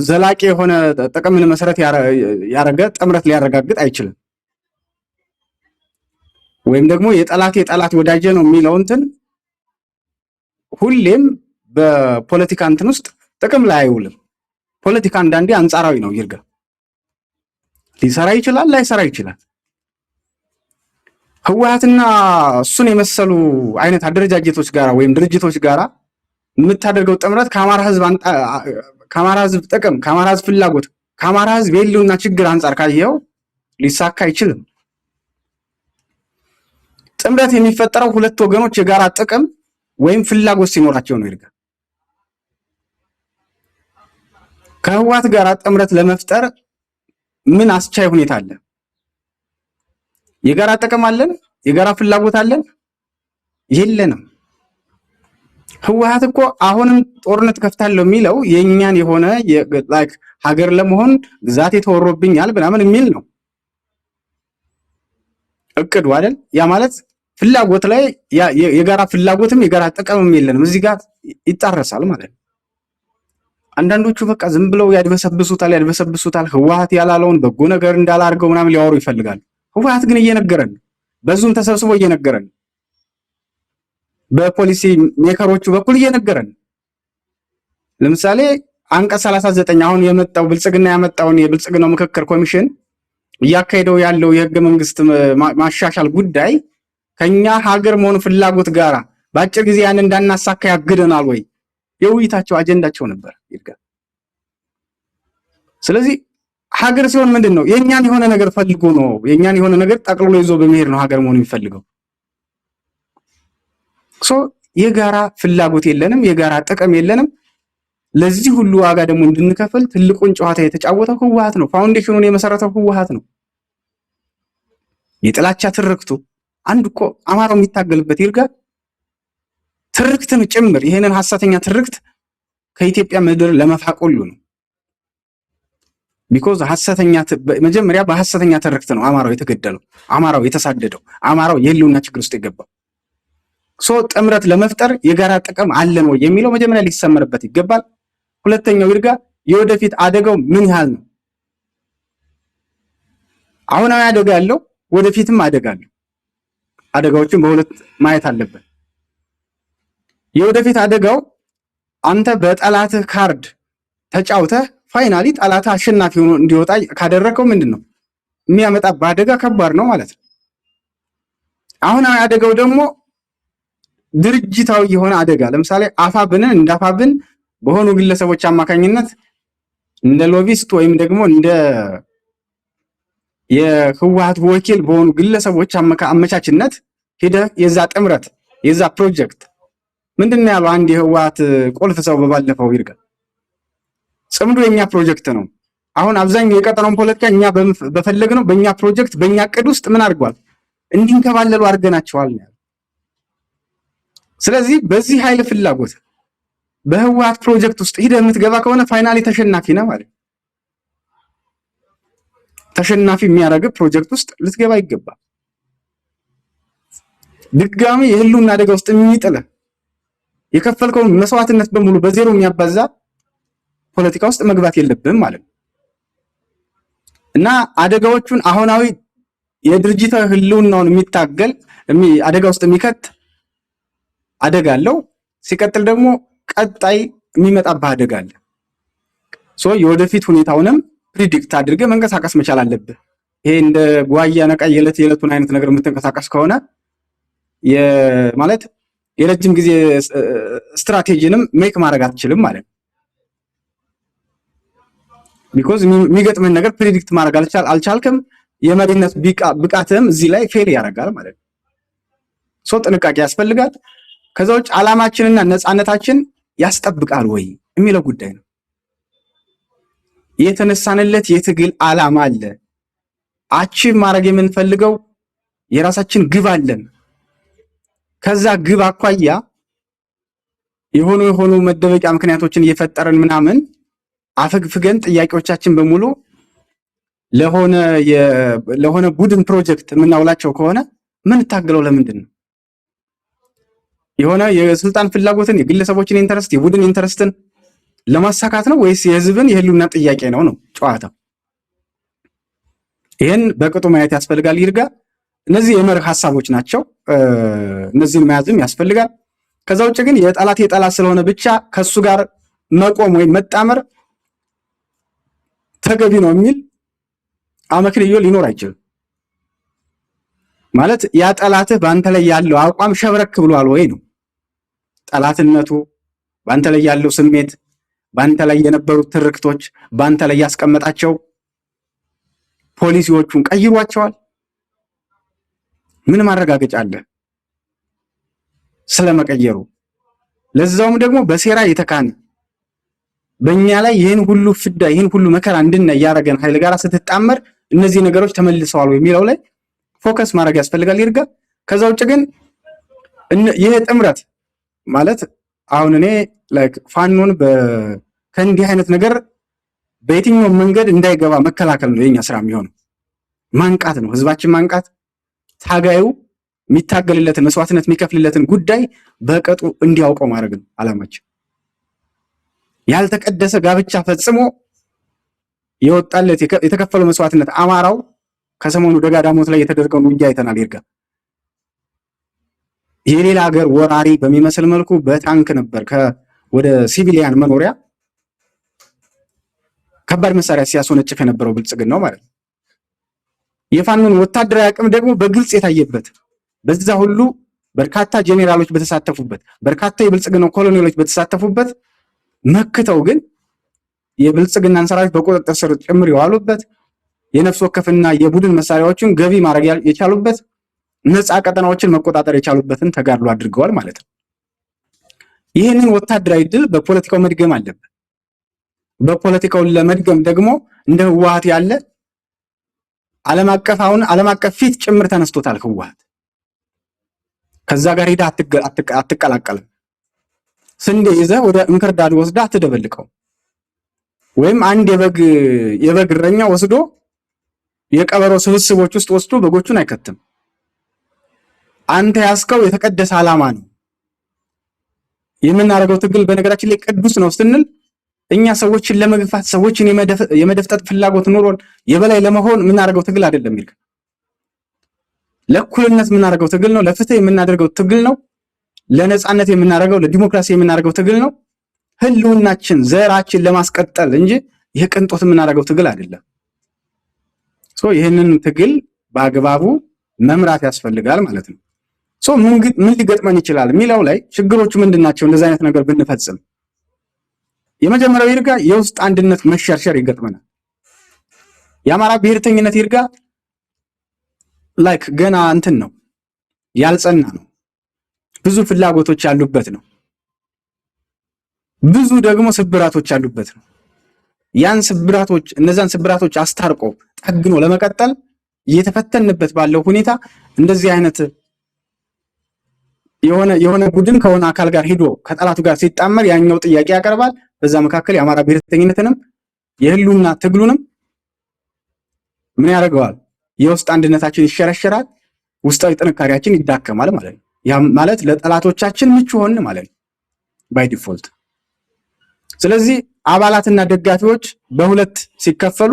ዘላቂ የሆነ ጥቅምን መሰረት ያረገ ጥምረት ሊያረጋግጥ አይችልም። ወይም ደግሞ የጠላት ወዳጄ ነው የሚለው እንትን ሁሌም በፖለቲካ እንትን ውስጥ ጥቅም ላይ አይውልም። ፖለቲካ አንዳንዴ አንጻራዊ ነው። ይርጋ ሊሰራ ይችላል፣ ላይሰራ ይችላል። ህወሓትና እሱን የመሰሉ አይነት አደረጃጀቶች ጋራ ወይም ድርጅቶች ጋራ የምታደርገው ጥምረት ከአማራ ህዝብ ጥቅም፣ ከአማራ ህዝብ ፍላጎት፣ ከአማራ ህዝብ የህልውና ችግር አንጻር ካየው ሊሳካ አይችልም። ጥምረት የሚፈጠረው ሁለት ወገኖች የጋራ ጥቅም ወይም ፍላጎት ሲኖራቸው ነው። ይርጋ ከህወሓት ጋራ ጥምረት ለመፍጠር ምን አስቻይ ሁኔታ አለ? የጋራ ጥቅም አለን? የጋራ ፍላጎት አለን? የለንም። ህወሓት እኮ አሁንም ጦርነት ከፍታለሁ የሚለው የኛን የሆነ ላይክ ሀገር ለመሆን ግዛት ተወሮብኛል ምናምን የሚል ነው እቅዱ አይደል? ያ ማለት ፍላጎት ላይ የጋራ ፍላጎትም የጋራ ጥቅምም የለንም። እዚህ ጋር ይጣረሳል ማለት ነው። አንዳንዶቹ በቃ ዝም ብለው ያድበሰብሱታል። ህወሓት ያላለውን በጎ ነገር እንዳላርገው ምናምን ሊያወሩ ይፈልጋሉ። ህወሓት ግን እየነገረን በዙም ተሰብስቦ እየነገረን በፖሊሲ ሜከሮቹ በኩል እየነገረን ለምሳሌ አንቀጽ 39 አሁን የመጣው ብልጽግና ያመጣውን የብልጽግናው ምክክር ኮሚሽን እያካሄደው ያለው የህገ መንግስት ማሻሻል ጉዳይ ከኛ ሀገር መሆኑ ፍላጎት ጋራ በአጭር ጊዜ ያን እንዳናሳካ ያግደናል ወይ? የውይይታቸው አጀንዳቸው ነበር ይርጋ። ስለዚህ ሀገር ሲሆን ምንድነው የኛን የሆነ ነገር ፈልጎ ነው፣ የኛን የሆነ ነገር ጠቅልሎ ይዞ በመሄድ ነው ሀገር መሆኑ የሚፈልገው። የጋራ ፍላጎት የለንም፣ የጋራ ጥቅም የለንም። ለዚህ ሁሉ ዋጋ ደግሞ እንድንከፍል ትልቁን ጨዋታ የተጫወተው ህወሓት ነው። ፋውንዴሽኑን የመሰረተው ህወሓት ነው። የጥላቻ ትርክቱ አንድ እኮ አማራው የሚታገልበት ይርጋ ትርክትን ጭምር ይሄንን ሐሰተኛ ትርክት ከኢትዮጵያ ምድር ለመፋቆሉ ነው። ቢኮዝ መጀመሪያ በሐሰተኛ ትርክት ነው አማራው የተገደለው፣ አማራው የተሳደደው፣ አማራው የህልውና ችግር ውስጥ የገባው። ጥምረት ለመፍጠር የጋራ ጥቅም አለን ወይ የሚለው መጀመሪያ ሊሰመርበት ይገባል። ሁለተኛው ይርጋ የወደፊት አደጋው ምን ያህል ነው? አሁናዊ አደጋ ያለው ወደፊትም አደጋ አለው። አደጋዎችን በሁለት ማየት አለበት። የወደፊት አደጋው አንተ በጠላትህ ካርድ ተጫውተህ ፋይናሊ ጠላትህ አሸናፊ ሆኖ እንዲወጣ ካደረከው ምንድነው የሚያመጣብህ አደጋ ከባድ ነው ማለት ነው። አሁናዊ አደጋው ደግሞ ድርጅታዊ የሆነ አደጋ፣ ለምሳሌ አፋብንን እንዳፋብን በሆኑ ግለሰቦች አማካኝነት እንደ ሎቢስት ወይም ደግሞ እንደ የህወሓት ወኪል በሆኑ ግለሰቦች አመቻችነት ሄደህ የዛ ጥምረት የዛ ፕሮጀክት ምንድነው ያለው አንድ የህወሓት ቁልፍ ሰው በባለፈው ይርጋ ጽምዶ የኛ ፕሮጀክት ነው። አሁን አብዛኛው የቀጠናውን ፖለቲካ እኛ በፈለግነው በእኛ ፕሮጀክት በእኛ ዕቅድ ውስጥ ምን አድርጓል እንዲንከባለሉ አድርገናቸዋል። ስለዚህ በዚህ ኃይል ፍላጎት በህወሓት ፕሮጀክት ውስጥ ሄደህ የምትገባ ከሆነ ፋይናሊ ተሸናፊ ነህ ማለት። ተሸናፊ የሚያደርግ ፕሮጀክት ውስጥ ልትገባ ይገባል። ድጋሚ የህልውና አደጋ ውስጥ የሚጥልህ የከፈልከውን መስዋዕትነት በሙሉ በዜሮ የሚያባዛ ፖለቲካ ውስጥ መግባት የለብህም ማለት ነው። እና አደጋዎቹን አሁናዊ የድርጅታዊ ህልውናውን የሚታገል አደጋ ውስጥ የሚከት አደጋ አለው። ሲቀጥል ደግሞ ቀጣይ የሚመጣብህ አደጋ አለ። የወደፊት ሁኔታውንም ፕሪዲክት አድርገህ መንቀሳቀስ መቻል አለብህ። ይሄ እንደ ጓያ ነቃ የዕለቱን አይነት ነገር የምትንቀሳቀስ ከሆነ ማለት የረጅም ጊዜ ስትራቴጂንም ሜክ ማድረግ አትችልም ማለት ነው። ቢኮዝ የሚገጥምህን ነገር ፕሪዲክት ማድረግ አልቻልክም። የመሪነት ብቃትህም እዚህ ላይ ፌል ያደርጋል ማለት ነው። ጥንቃቄ ያስፈልጋል። ከዛ ውጭ ዓላማችንና ነፃነታችን ያስጠብቃል ወይ የሚለው ጉዳይ ነው። የተነሳንለት የትግል ዓላማ አለ። አቺቭ ማድረግ የምንፈልገው የራሳችን ግብ አለን። ከዛ ግብ አኳያ የሆኑ መደበቂያ ምክንያቶችን እየፈጠረን ምናምን አፈግፍገን ጥያቄዎቻችን በሙሉ ለሆነ ቡድን ፕሮጀክት የምናውላቸው ከሆነ ምን ታገለው ለምንድን ነው? የሆነ የስልጣን ፍላጎትን፣ የግለሰቦችን ኢንተረስት፣ የቡድን ኢንተረስትን ለማሳካት ነው ወይስ የህዝብን የህልውና ጥያቄ ነው ጨዋታው? ይሄን በቅጡ ማየት ያስፈልጋል ይርጋ። እነዚህ የመርህ ሐሳቦች ናቸው። እነዚህን መያዝም ያስፈልጋል። ከዛ ውጭ ግን የጠላት ስለሆነ ብቻ ከሱ ጋር መቆም ወይም መጣመር ተገቢ ነው የሚል አመክንዮ ሊኖር አይችልም። ማለት ያ ጠላትህ በአንተ ላይ ያለው አቋም ሸብረክ ብሏል ወይ ነው። ጠላትነቱ በአንተ ላይ ያለው ስሜት፣ በአንተ ላይ የነበሩት ትርክቶች፣ በአንተ ላይ ያስቀመጣቸው ፖሊሲዎቹን ቀይሯቸዋል? ምን ማረጋገጫ አለ ስለመቀየሩ? ለዛውም ደግሞ በሴራ የተካነ በእኛ ላይ ይህን ሁሉ ፍዳ ይህን ሁሉ መከራ እንድናይ ያደረገን ኃይል ጋር ስትጣመር እነዚህ ነገሮች ተመልሰዋል የሚለው ላይ ፎከስ ማድረግ ያስፈልጋል ይርጋ። ከዛ ውጭ ግን ይሄ ጥምረት ማለት አሁን እኔ ፋኖን ከእንዲህ አይነት ነገር በየትኛውም መንገድ እንዳይገባ መከላከል ነው የኛ ስራ የሚሆነው። ማንቃት ነው፣ ህዝባችን ማንቃት፣ ታጋዩ የሚታገልለትን መስዋዕትነት የሚከፍልለትን ጉዳይ በቀጡ እንዲያውቀው ማድረግ ነው አላማችን። ያልተቀደሰ ጋብቻ ፈጽሞ የወጣለት የተከፈለው መስዋዕትነት አማራው ከሰሞኑ ደጋዳሞት ላይ የተደረገውን ውጊያ አይተናል ይርጋ። የሌላ ሀገር ወራሪ በሚመስል መልኩ በታንክ ነበር ወደ ሲቪሊያን መኖሪያ ከባድ መሳሪያ ሲያስወነጭፍ የነበረው ብልጽግናው ማለት ነው። የፋኖን ወታደራዊ አቅም ደግሞ በግልጽ የታየበት በዛ ሁሉ በርካታ ጄኔራሎች በተሳተፉበት፣ በርካታ የብልጽግና ኮሎኔሎች በተሳተፉበት መክተው ግን የብልጽግናን ሰራዊት በቁጥጥር ስር ጭምር የዋሉበት የነፍስ ወከፍና የቡድን መሳሪያዎችን ገቢ ማድረግ የቻሉበት ነፃ ቀጠናዎችን መቆጣጠር የቻሉበትን ተጋድሎ አድርገዋል ማለት ነው። ይህንን ወታደራዊ ድል በፖለቲካው መድገም አለበት። በፖለቲካው ለመድገም ደግሞ እንደ ህወሓት ያለ ዓለም አቀፍ ፊት ጭምር ተነስቶታል ህወሓት። ከዛ ጋር ሄዳ አትቀላቀልም። ስንዴ ይዘህ ወደ እንክርዳድ ወስዳ አትደበልቀው። ወይም አንድ የበግ እረኛ ወስዶ የቀበሮ ስብስቦች ውስጥ ወስዶ በጎቹን አይከትም። አንተ ያስከው የተቀደሰ ዓላማ ነው። የምናደርገው ትግል በነገራችን ላይ ቅዱስ ነው ስንል እኛ ሰዎችን ለመግፋት ሰዎችን የመደፍጠጥ ፍላጎት ኑሮን የበላይ ለመሆን የምናደርገው ትግል አይደለም። ይልቅ ለእኩልነት የምናደርገው ትግል ነው። ለፍትህ የምናደርገው ትግል ነው። ለነጻነት የምናደርገው ለዲሞክራሲ የምናደርገው ትግል ነው። ህልውናችን ዘራችን ለማስቀጠል እንጂ የቅንጦት የምናደርገው ትግል አይደለም። ይህንን ትግል በአግባቡ መምራት ያስፈልጋል ማለት ነው። ምን ሊገጥመን ይችላል የሚለው ላይ ችግሮቹ ምንድናቸው? እንደዚህ አይነት ነገር ብንፈጽም የመጀመሪያው ይርጋ የውስጥ አንድነት መሸርሸር ይገጥመናል። የአማራ ብሔርተኝነት ይርጋ ገና እንትን ነው ያልጸና ነው። ብዙ ፍላጎቶች ያሉበት ነው። ብዙ ደግሞ ስብራቶች ያሉበት ነው። እነዛን ስብራቶች አስታርቆ ጠግኖ ለመቀጠል እየተፈተንበት ባለው ሁኔታ እንደዚህ አይነት የሆነ ቡድን ከሆነ አካል ጋር ሄዶ ከጠላቱ ጋር ሲጣመር ያኛው ጥያቄ ያቀርባል። በዛ መካከል የአማራ ብሔርተኝነትንም የህልውና ትግሉንም ምን ያደርገዋል? የውስጥ አንድነታችን ይሸረሸራል። ውስጣዊ ጥንካሬያችን ይዳከማል ማለት ነው። ያ ማለት ለጠላቶቻችን ምቹ ሆን ማለት ነው ባይ ዲፎልት። ስለዚህ አባላትና ደጋፊዎች በሁለት ሲከፈሉ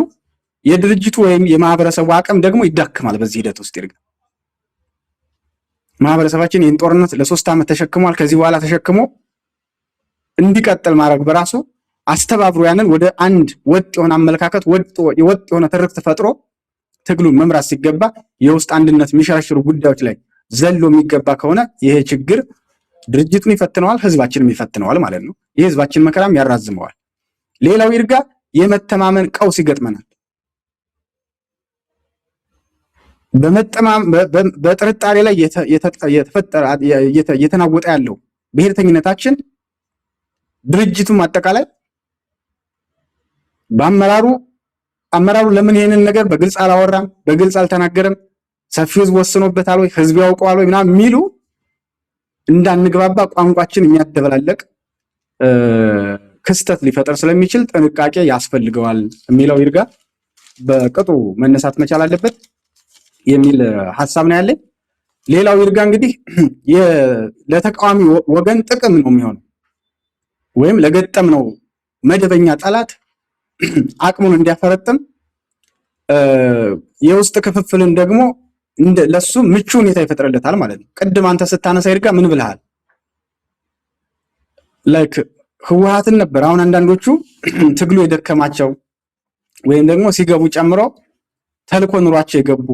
የድርጅቱ ወይም የማህበረሰቡ አቅም ደግሞ ይዳከማል። በዚህ ሂደት ውስጥ ይርጋ ማህበረሰባችን ይህን ጦርነት ለ3 ዓመት ተሸክሟል። ከዚህ በኋላ ተሸክሞ እንዲቀጥል ማድረግ በራሱ አስተባብሮ ያንን ወደ አንድ ወጥ የሆነ አመለካከት ወጥ የሆነ ትርክት ፈጥሮ ትግሉን መምራት ሲገባ የውስጥ አንድነት የሚሸረሽሩ ጉዳዮች ላይ ዘሎ የሚገባ ከሆነ ይሄ ችግር ድርጅቱን ይፈትነዋል፣ ህዝባችንም ይፈትነዋል ማለት ነው። የህዝባችን መከራም ያራዝመዋል። ሌላው ይርጋ የመተማመን ቀውስ ይገጥመናል። በጥርጣሬ ላይ የተናወጠ ያለው ብሔርተኝነታችን ድርጅቱም አጠቃላይ አመራሩ ለምን ይሄንን ነገር በግልጽ አላወራም፣ በግልጽ አልተናገረም፣ ሰፊው ህዝብ ወስኖበታል ወይ፣ ህዝብ ያውቀዋል ወይ ምናምን የሚሉ እንዳንግባባ ቋንቋችን የሚያደበላለቅ ክስተት ሊፈጠር ስለሚችል ጥንቃቄ ያስፈልገዋል የሚለው ይርጋ በቅጡ መነሳት መቻል አለበት የሚል ሐሳብ ነው ያለኝ። ሌላው ይርጋ እንግዲህ ለተቃዋሚ ወገን ጥቅም ነው የሚሆነው ወይም ለገጠም ነው መደበኛ ጠላት አቅሙን እንዲያፈረጥም የውስጥ ክፍፍልን ደግሞ ለሱ ምቹ ሁኔታ ይፈጥርለታል ማለት ነው። ቅድም አንተ ስታነሳ ይርጋ ምን ብለሃል? ህወሓትን ነበር። አሁን አንዳንዶቹ ትግሉ የደከማቸው ወይም ደግሞ ሲገቡ ጨምረው ተልኮ ኑሯቸው የገቡ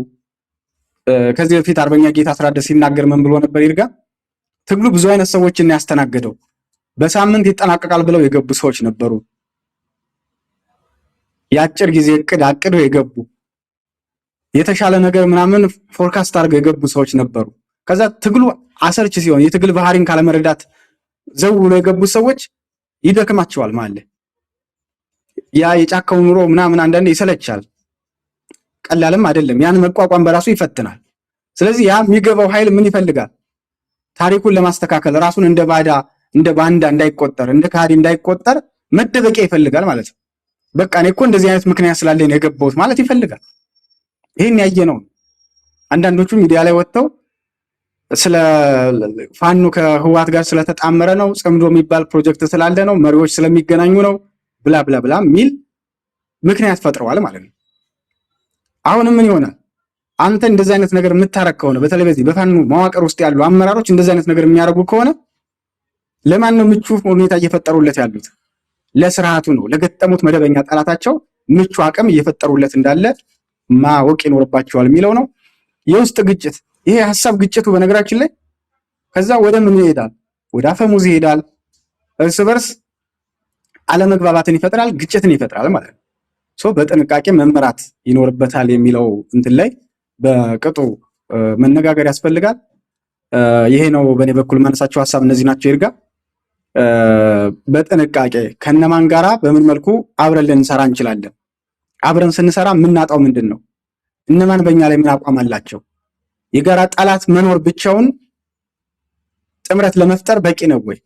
ከዚህ በፊት አርበኛ ጌታ አስራደ ሲናገር ምን ብሎ ነበር ይርጋ? ትግሉ ብዙ አይነት ሰዎችን ያስተናገደው፣ በሳምንት ይጠናቀቃል ብለው የገቡ ሰዎች ነበሩ። የአጭር ጊዜ እቅድ አቅደው የገቡ የተሻለ ነገር ምናምን ፎርካስት አድርገው የገቡ ሰዎች ነበሩ። ከዛ ትግሉ አሰልች ሲሆን የትግል ባህሪን ካለመረዳት ዘው ብሎ የገቡ ሰዎች ይደክማቸዋል ማለት ያ የጫካው ኑሮ ምናምን አንዳንዴ ይሰለቻል። ቀላልም አይደለም። ያን መቋቋም በራሱ ይፈትናል። ስለዚህ ያ የሚገባው ኃይል ምን ይፈልጋል? ታሪኩን ለማስተካከል ራሱን እንደ ባንዳ እንዳይቆጠር፣ እንደ ካዲ እንዳይቆጠር መደበቂያ ይፈልጋል ማለት ነው። በቃ እኔ እኮ እንደዚህ አይነት ምክንያት ስላለኝ የገባሁት ማለት ይፈልጋል። ይሄን ያየነው አንዳንዶቹ ሚዲያ ላይ ወጥተው ስለ ፋኖ ከህወሓት ጋር ስለተጣመረ ነው፣ ጽምዶ የሚባል ፕሮጀክት ስላለ ነው፣ መሪዎች ስለሚገናኙ ነው ብላ ብላ ብላ ሚል ምክንያት ፈጥረዋል ማለት ነው። አሁንም ምን ይሆናል? አንተ እንደዚህ አይነት ነገር የምታረግ ከሆነ በተለይ በዚህ በፋኖ መዋቅር ውስጥ ያሉ አመራሮች እንደዚህ አይነት ነገር የሚያደርጉ ከሆነ ለማን ነው ምቹ ሁኔታ እየፈጠሩለት ያሉት? ለስርዓቱ ነው። ለገጠሙት መደበኛ ጠላታቸው ምቹ አቅም እየፈጠሩለት እንዳለ ማወቅ ይኖርባቸዋል የሚለው ነው። የውስጥ ግጭት ይሄ ሐሳብ ግጭቱ በነገራችን ላይ ከዛ ወደ ምን ይሄዳል? ወደ አፈሙዝ ይሄዳል። እርስ በርስ አለመግባባትን ይፈጥራል፣ ግጭትን ይፈጥራል ማለት ነው። በጥንቃቄ መመራት ይኖርበታል የሚለው እንትን ላይ በቅጡ መነጋገር ያስፈልጋል። ይሄ ነው በእኔ በኩል ማነሳቸው ሐሳብ እነዚህ ናቸው። ይርጋ በጥንቃቄ ከነማን ጋራ በምን መልኩ አብረን ልንሰራ እንችላለን? አብረን ስንሰራ የምናጣው ምንድን ነው? እነማን በእኛ ላይ ምን አቋም አላቸው? የጋራ ጠላት መኖር ብቻውን ጥምረት ለመፍጠር በቂ ነው ወይ?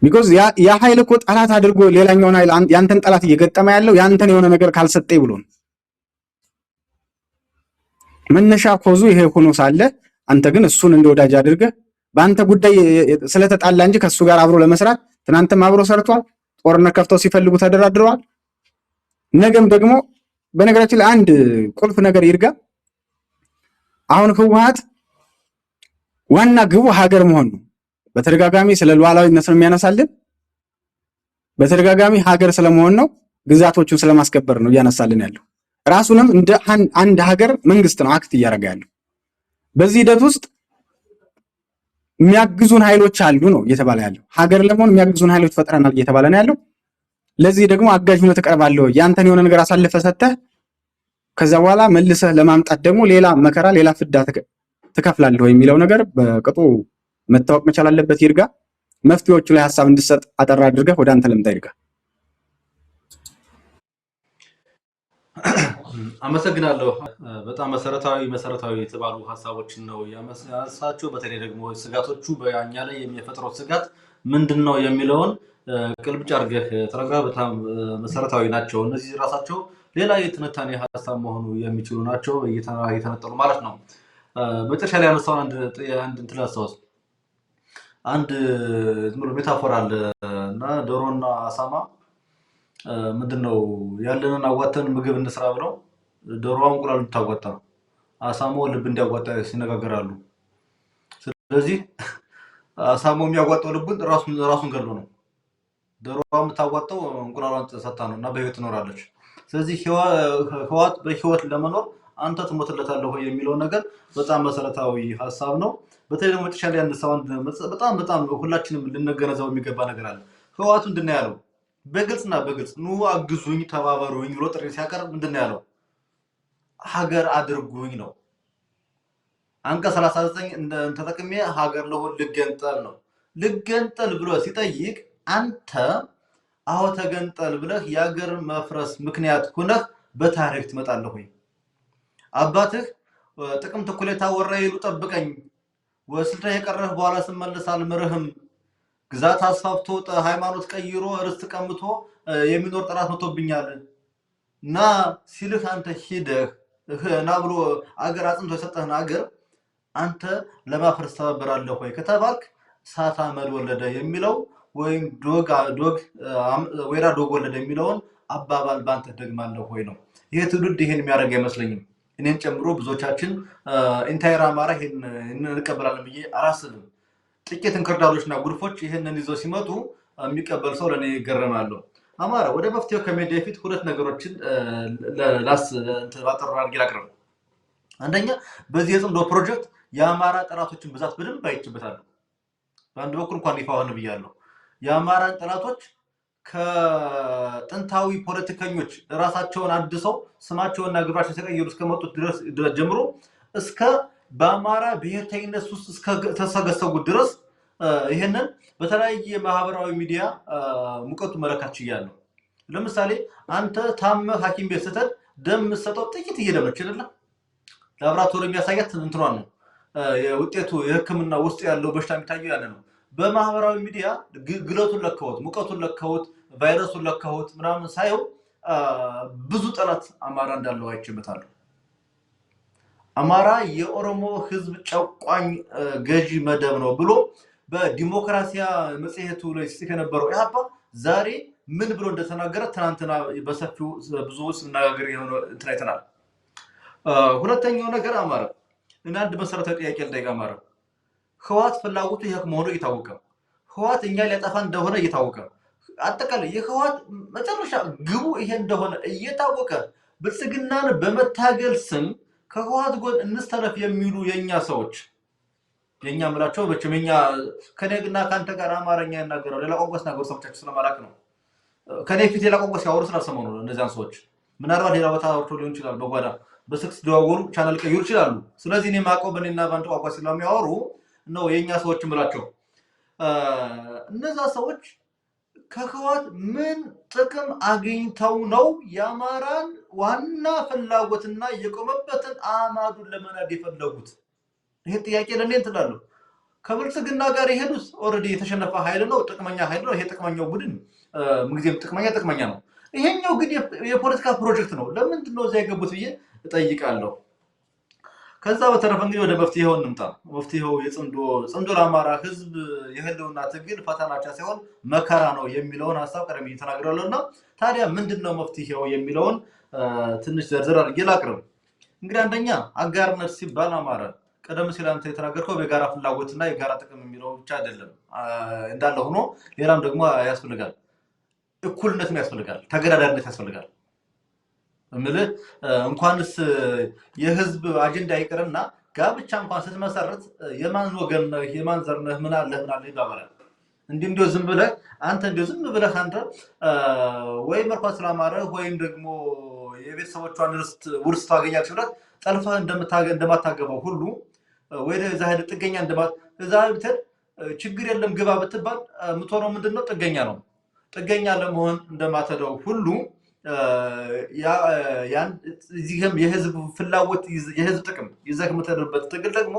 ቢኮዝ ያ ኃይል እኮ ጠላት አድርጎ ሌላኛውን ኃይል ያንተን ጠላት እየገጠመ ያለው ያንተን የሆነ ነገር ካልሰጠኝ ብሎ ነው። መነሻ ኮዙ ይሄ ሆኖ ሳለ አንተ ግን እሱን እንደ ወዳጅ አድርገህ በአንተ ጉዳይ ስለተጣላ እንጂ ከሱ ጋር አብሮ ለመስራት ትናንትም አብሮ ሰርቷል። ጦርነት ከፍተው ሲፈልጉ ተደራድረዋል። ነገም ደግሞ በነገራችን ላይ አንድ ቁልፍ ነገር ይርጋ፣ አሁን ህወሓት ዋና ግቡ ሀገር መሆን ነው። በተደጋጋሚ ስለ ሉዓላዊነት ነው የሚያነሳልን። በተደጋጋሚ ሀገር ስለመሆን ነው፣ ግዛቶቹን ስለማስከበር ነው እያነሳልን ያለው። ራሱንም እንደ አንድ ሀገር መንግስት ነው አክት እያደረገ ያለው። በዚህ ሂደት ውስጥ የሚያግዙን ኃይሎች አሉ ነው እየተባለ ያለው። ሀገር ለመሆን የሚያግዙን ኃይሎች ፈጥረናል እየተባለ ነው ያለው። ለዚህ ደግሞ አጋዥ ሆነህ ትቀርባለህ። ያንተን የሆነ ነገር አሳልፈህ ሰጥተህ ከዛ በኋላ መልሰህ ለማምጣት ደግሞ ሌላ መከራ፣ ሌላ ፍዳ ትከፍላለህ የሚለው ነገር በቅጡ መታወቅ መቻል አለበት። ይርጋ መፍትሄዎቹ ላይ ሀሳብ እንድሰጥ አጠራ አድርገህ ወደ አንተ ልምጣ ይርጋ። አመሰግናለሁ። በጣም መሰረታዊ የተባሉ ሀሳቦችን ነው ያነሳቸው። በተለይ ደግሞ ስጋቶቹ በእኛ ላይ የሚፈጥረው ስጋት ምንድን ነው የሚለውን ቅልብጭ አድርገህ ተናግረህ በጣም መሰረታዊ ናቸው። እነዚህ ራሳቸው ሌላ የትንታኔ ሀሳብ መሆኑ የሚችሉ ናቸው እየተነጠሉ ማለት ነው። መጨረሻ ላይ ያነሳውን አንድ እንትን ላስታውስ። አንድ ሜታፎር አለ እና ዶሮና አሳማ ምንድነው ያለንን አዋተን ምግብ እንስራ ብለው ዶሮዋ እንቁላል እንድታዋጣ አሳማው ልብ እንዲያዋጣ ሲነጋገራሉ። ስለዚህ አሳማው የሚያዋጣው ልቡን ራሱን ገሎ ነው። ዶሮዋ የምታዋጣው እንቁላሏን ሰጥታ ነው እና በህይወት ትኖራለች። ስለዚህ ህወሓት በህይወት ለመኖር አንተ ትሞትለታለህ ወይ የሚለው ነገር በጣም መሰረታዊ ሀሳብ ነው። በተለይ ደግሞ መጨረሻ ላይ ያነሳው በጣም ሁላችንም ልንገነዘበው የሚገባ ነገር አለ። ህወሓት ምንድን ነው ያለው? በግልጽና በግልጽ ኑ አግዙኝ፣ ተባበሩኝ ብሎ ጥሪ ሲያቀርብ ምንድን ነው ያለው? ሀገር አድርጉኝ ነው። አንቀጽ 39 ተጠቅሜ ሀገር ለሁሉ ልገንጠል ነው። ልገንጠል ብሎ ሲጠይቅ አንተ አዎ ተገንጠል ብለህ የሀገር መፍረስ ምክንያት ሆነህ በታሪክ ትመጣለህ ወይ? አባትህ ጥቅምት እኩሌታ ወራይሉ ጠብቀኝ፣ ወስልታ የቀረህ በኋላ ስመለስ አልምርህም፣ ግዛት አስፋፍቶ ሃይማኖት ቀይሮ ርስት ቀምቶ የሚኖር ጠላት መጥቶብኛል እና ሲልህ አንተ ሂደህ እና ብሎ አገር አጽንቶ የሰጠህን አገር አንተ ለማፍረስ ተባበራለህ ወይ ከተባልክ ሳት አመድ ወለደ የሚለው ወይም ወይራ ዶግ ወለደ የሚለውን አባባል ባንተ ደግማለህ ወይ ነው። ይሄ ትውልድ ይሄን የሚያደርግ አይመስለኝም። እኔን ጨምሮ ብዙዎቻችን ኢንታይር አማራ ይሄን እንቀበላለን ብዬ አላስብም። ጥቂት እንክርዳዶችና ጉድፎች ይሄንን ይዘው ሲመጡ የሚቀበል ሰው ለኔ ይገረማለሁ። አማራ ወደ መፍትሄው ከመሄድ በፊት ሁለት ነገሮችን ባጠራ አድርጌ ላቅርብ። አንደኛ በዚህ የጽምዶ ፕሮጀክት የአማራ ጠላቶችን ብዛት በደንብ አይችበታለሁ። በአንድ በኩል እንኳን ይፋ ሆነ ብያለሁ። የአማራን ጠላቶች ከጥንታዊ ፖለቲከኞች ራሳቸውን አድሰው ስማቸውንና ግብራቸው ተቀይሩ እስከመጡት ድረስ ጀምሮ እስከ በአማራ ብሔርተኝነት ውስጥ እስከተሰገሰጉ ድረስ ይሄንን በተለያየ ማህበራዊ ሚዲያ ሙቀቱ መለካት ችያለሁ። ለምሳሌ አንተ ታመህ ሐኪም ቤት ስትሄድ ደም የምትሰጠው ጥቂት እየደመች አይደለ? ላብራቶሪ የሚያሳያት እንትኗን ነው የውጤቱ የሕክምና ውስጥ ያለው በሽታ የሚታየው ያለ ነው። በማህበራዊ ሚዲያ ግለቱን ለካሁት፣ ሙቀቱን ለካሁት፣ ቫይረሱን ለካሁት ምናምን ሳይው ብዙ ጠላት አማራ እንዳለው አይችበታለሁ። አማራ የኦሮሞ ህዝብ ጨቋኝ ገዢ መደብ ነው ብሎ በዲሞክራሲያ መጽሔቱ ላይ ሲጽፍ የነበረው ኢህአፓ ዛሬ ምን ብሎ እንደተናገረ ትናንትና በሰፊው ብዙ ስናገር የሆነ እንትን አይተናል። ሁለተኛው ነገር አማራ እና አንድ መሰረታዊ ጥያቄ ልጠይቅ። አማራ ህወሓት ፍላጎቱ ይሄ መሆኑ እየታወቀ ህወሓት እኛ ሊያጠፋ እንደሆነ እየታወቀ አጠቃላይ የህወሓት መጨረሻ ግቡ ይሄ እንደሆነ እየታወቀ ብልጽግናን በመታገል ስም ከህወሓት ጎን እንስተለፍ የሚሉ የኛ ሰዎች የኛ ምላቸው በቸመኛ ከነግና ካንተ ጋር አማርኛ ያናገራሉ ሌላ ቋንቋ ሲናገሩ ሰምቻችሁ ስለማላቅ ነው ከኔ ፊት ሌላ ቋንቋ ሲያወሩ ስላልሰማሁ ነው እነዚያን ሰዎች ምናልባት ሌላ ቦታ አውርቶ ሊሆን ይችላል በጓዳ በስክስ ደዋወሩ ቻናል ቀይሩ ይችላሉ ስለዚህ እኔ ማቀው በእኔና ባንተ ቋንቋ ስለሚያወሩ ነው የኛ ሰዎች ምላቸው እነዛ ሰዎች ከህወሓት ምን ጥቅም አግኝተው ነው የአማራን ዋና ፍላጎትና የቆመበትን አማዱን ለመናድ የፈለጉት ይሄ ጥያቄ ለኔ እንትላሉ ከብልጽግና ጋር ይሄዱስ ኦሬዲ የተሸነፈ ኃይል ነው ጥቅመኛ ኃይል ነው ይሄ ጥቅመኛው ቡድን ምንጊዜም ጥቅመኛ ነው ይሄኛው ግን የፖለቲካ ፕሮጀክት ነው ለምንድን ነው እዛ የገቡት ብዬ እጠይቃለሁ ከዛ በተረፈ እንግዲህ ወደ መፍትሄው እንምጣ መፍትሄው የጽንዶ ለአማራ ህዝብ የህልውና ትግል ፈተናቻ ሳይሆን መከራ ነው የሚለውን ሐሳብ ቀደም እየተናገራለሁና ታዲያ ምንድነው መፍትሄው የሚለውን ትንሽ ዘርዘር አድርጌ ላቅርብ እንግዲህ አንደኛ አጋርነት ሲባል አማራ ቀደም ሲል አንተ የተናገርከው በጋራ ፍላጎትና የጋራ ጥቅም የሚለው ብቻ አይደለም እንዳለ ሆኖ ሌላም ደግሞ ያስፈልጋል እኩልነትም ያስፈልጋል ተገዳዳሪነት ያስፈልጋል እምልህ እንኳንስ የህዝብ አጀንዳ ይቀርና ጋብቻ እንኳን ስትመሰረት የማን ወገን ነው የማን ዘር ነው ምን አለ ይባባላል እንዲሁ ዝም ብለህ አንተ ወይ መርኳ ስለማረ ወይም ደግሞ የቤተሰቦቿን ውርስ ታገኛለች ብለህ ጠልፈህ እንደማታገባው ሁሉ ወይ እዛ ሄደ ጥገኛ እዛ ብትል ችግር የለም ግባ ብትባል ምትሆነው ምንድነው ጥገኛ ለመሆን እንደማተደው ሁሉ ያን እዚህም የህዝብ ፍላጎት የህዝብ ጥቅም ይዘህ የምትደርበት ትግል ደግሞ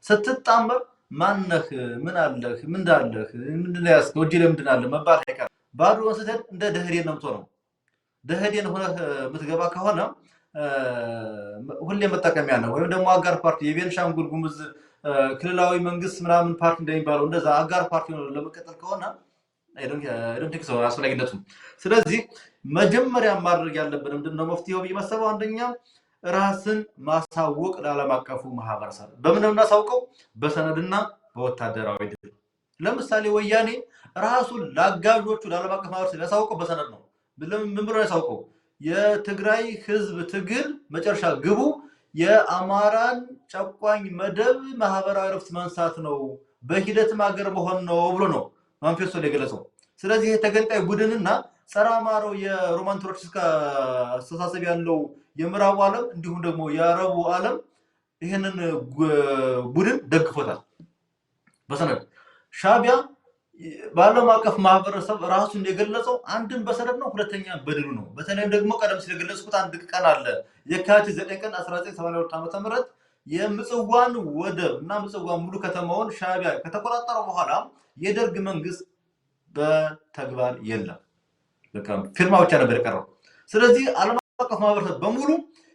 ስትጣመር ማነህ ምን አለህ ምን እንዳለህ ምንድነው ያስከው ወዲ ለምንድን አለ መባል አይቀር ባዶ ወሰደን እንደ ደህዴን ነው የምትሆነው ደህዴን ሆነ የምትገባ ከሆነ ሁሌ መጠቀሚያ ነው ወይም ደግሞ አጋር ፓርቲ የቤንሻንጉል ጉሙዝ ክልላዊ መንግስት ምናምን ፓርቲ እንደሚባለው እንደዛ አጋር ፓርቲ ነው ለመቀጠል ከሆነ አይዶንት ቲንክ ሶ አስፈላጊነቱ ስለዚህ መጀመሪያ ማድረግ ያለብን ምንድነው መፍትሄው ቢመሰበው አንደኛ ራስን ማሳወቅ ለዓለም አቀፉ ማህበረሰብ በምን እናሳውቀው በሰነድና በወታደራዊ ድል ለምሳሌ ወያኔ ራሱን ላጋዦቹ ለዓለም አቀፍ ማህበረሰብ ያሳውቀው በሰነድ ነው ምን ብሎ ያሳውቀው የትግራይ ህዝብ ትግል መጨረሻ ግቡ የአማራን ጨቋኝ መደብ ማህበራዊ ረፍት ማንሳት ነው በሂደት ማገር መሆን ነው ብሎ ነው ማንፌስቶ ላይ ገለጸው ስለዚህ የተገንጣይ ቡድንና ጸረ አማራው የሮማን ትሮትስካ አስተሳሰብ ያለው የምዕራቡ ዓለም እንዲሁም ደግሞ የአረቡ ዓለም ይሄንን ቡድን ደግፎታል በሰነድ ሻቢያ ባለው ማቀፍ ማህበረሰብ ራሱን የገለጸው አንድን በሰነድ ነው ሁለተኛ በድሉ ነው በተለይም ደግሞ ቀደም ሲል የገለጽኩት አንድ ቀን አለ የካቲት 9 ቀን 1982 ዓ.ም የምጽዋን ወደብ እና ምጽዋን ሙሉ ከተማውን ሻቢያ ከተቆጣጠረው በኋላ የደርግ መንግስት በተግባር የለም በቃ ፊርማ ብቻ ነበር የቀረው ስለዚህ ዓለም አቀፍ ማህበረሰብ በሙሉ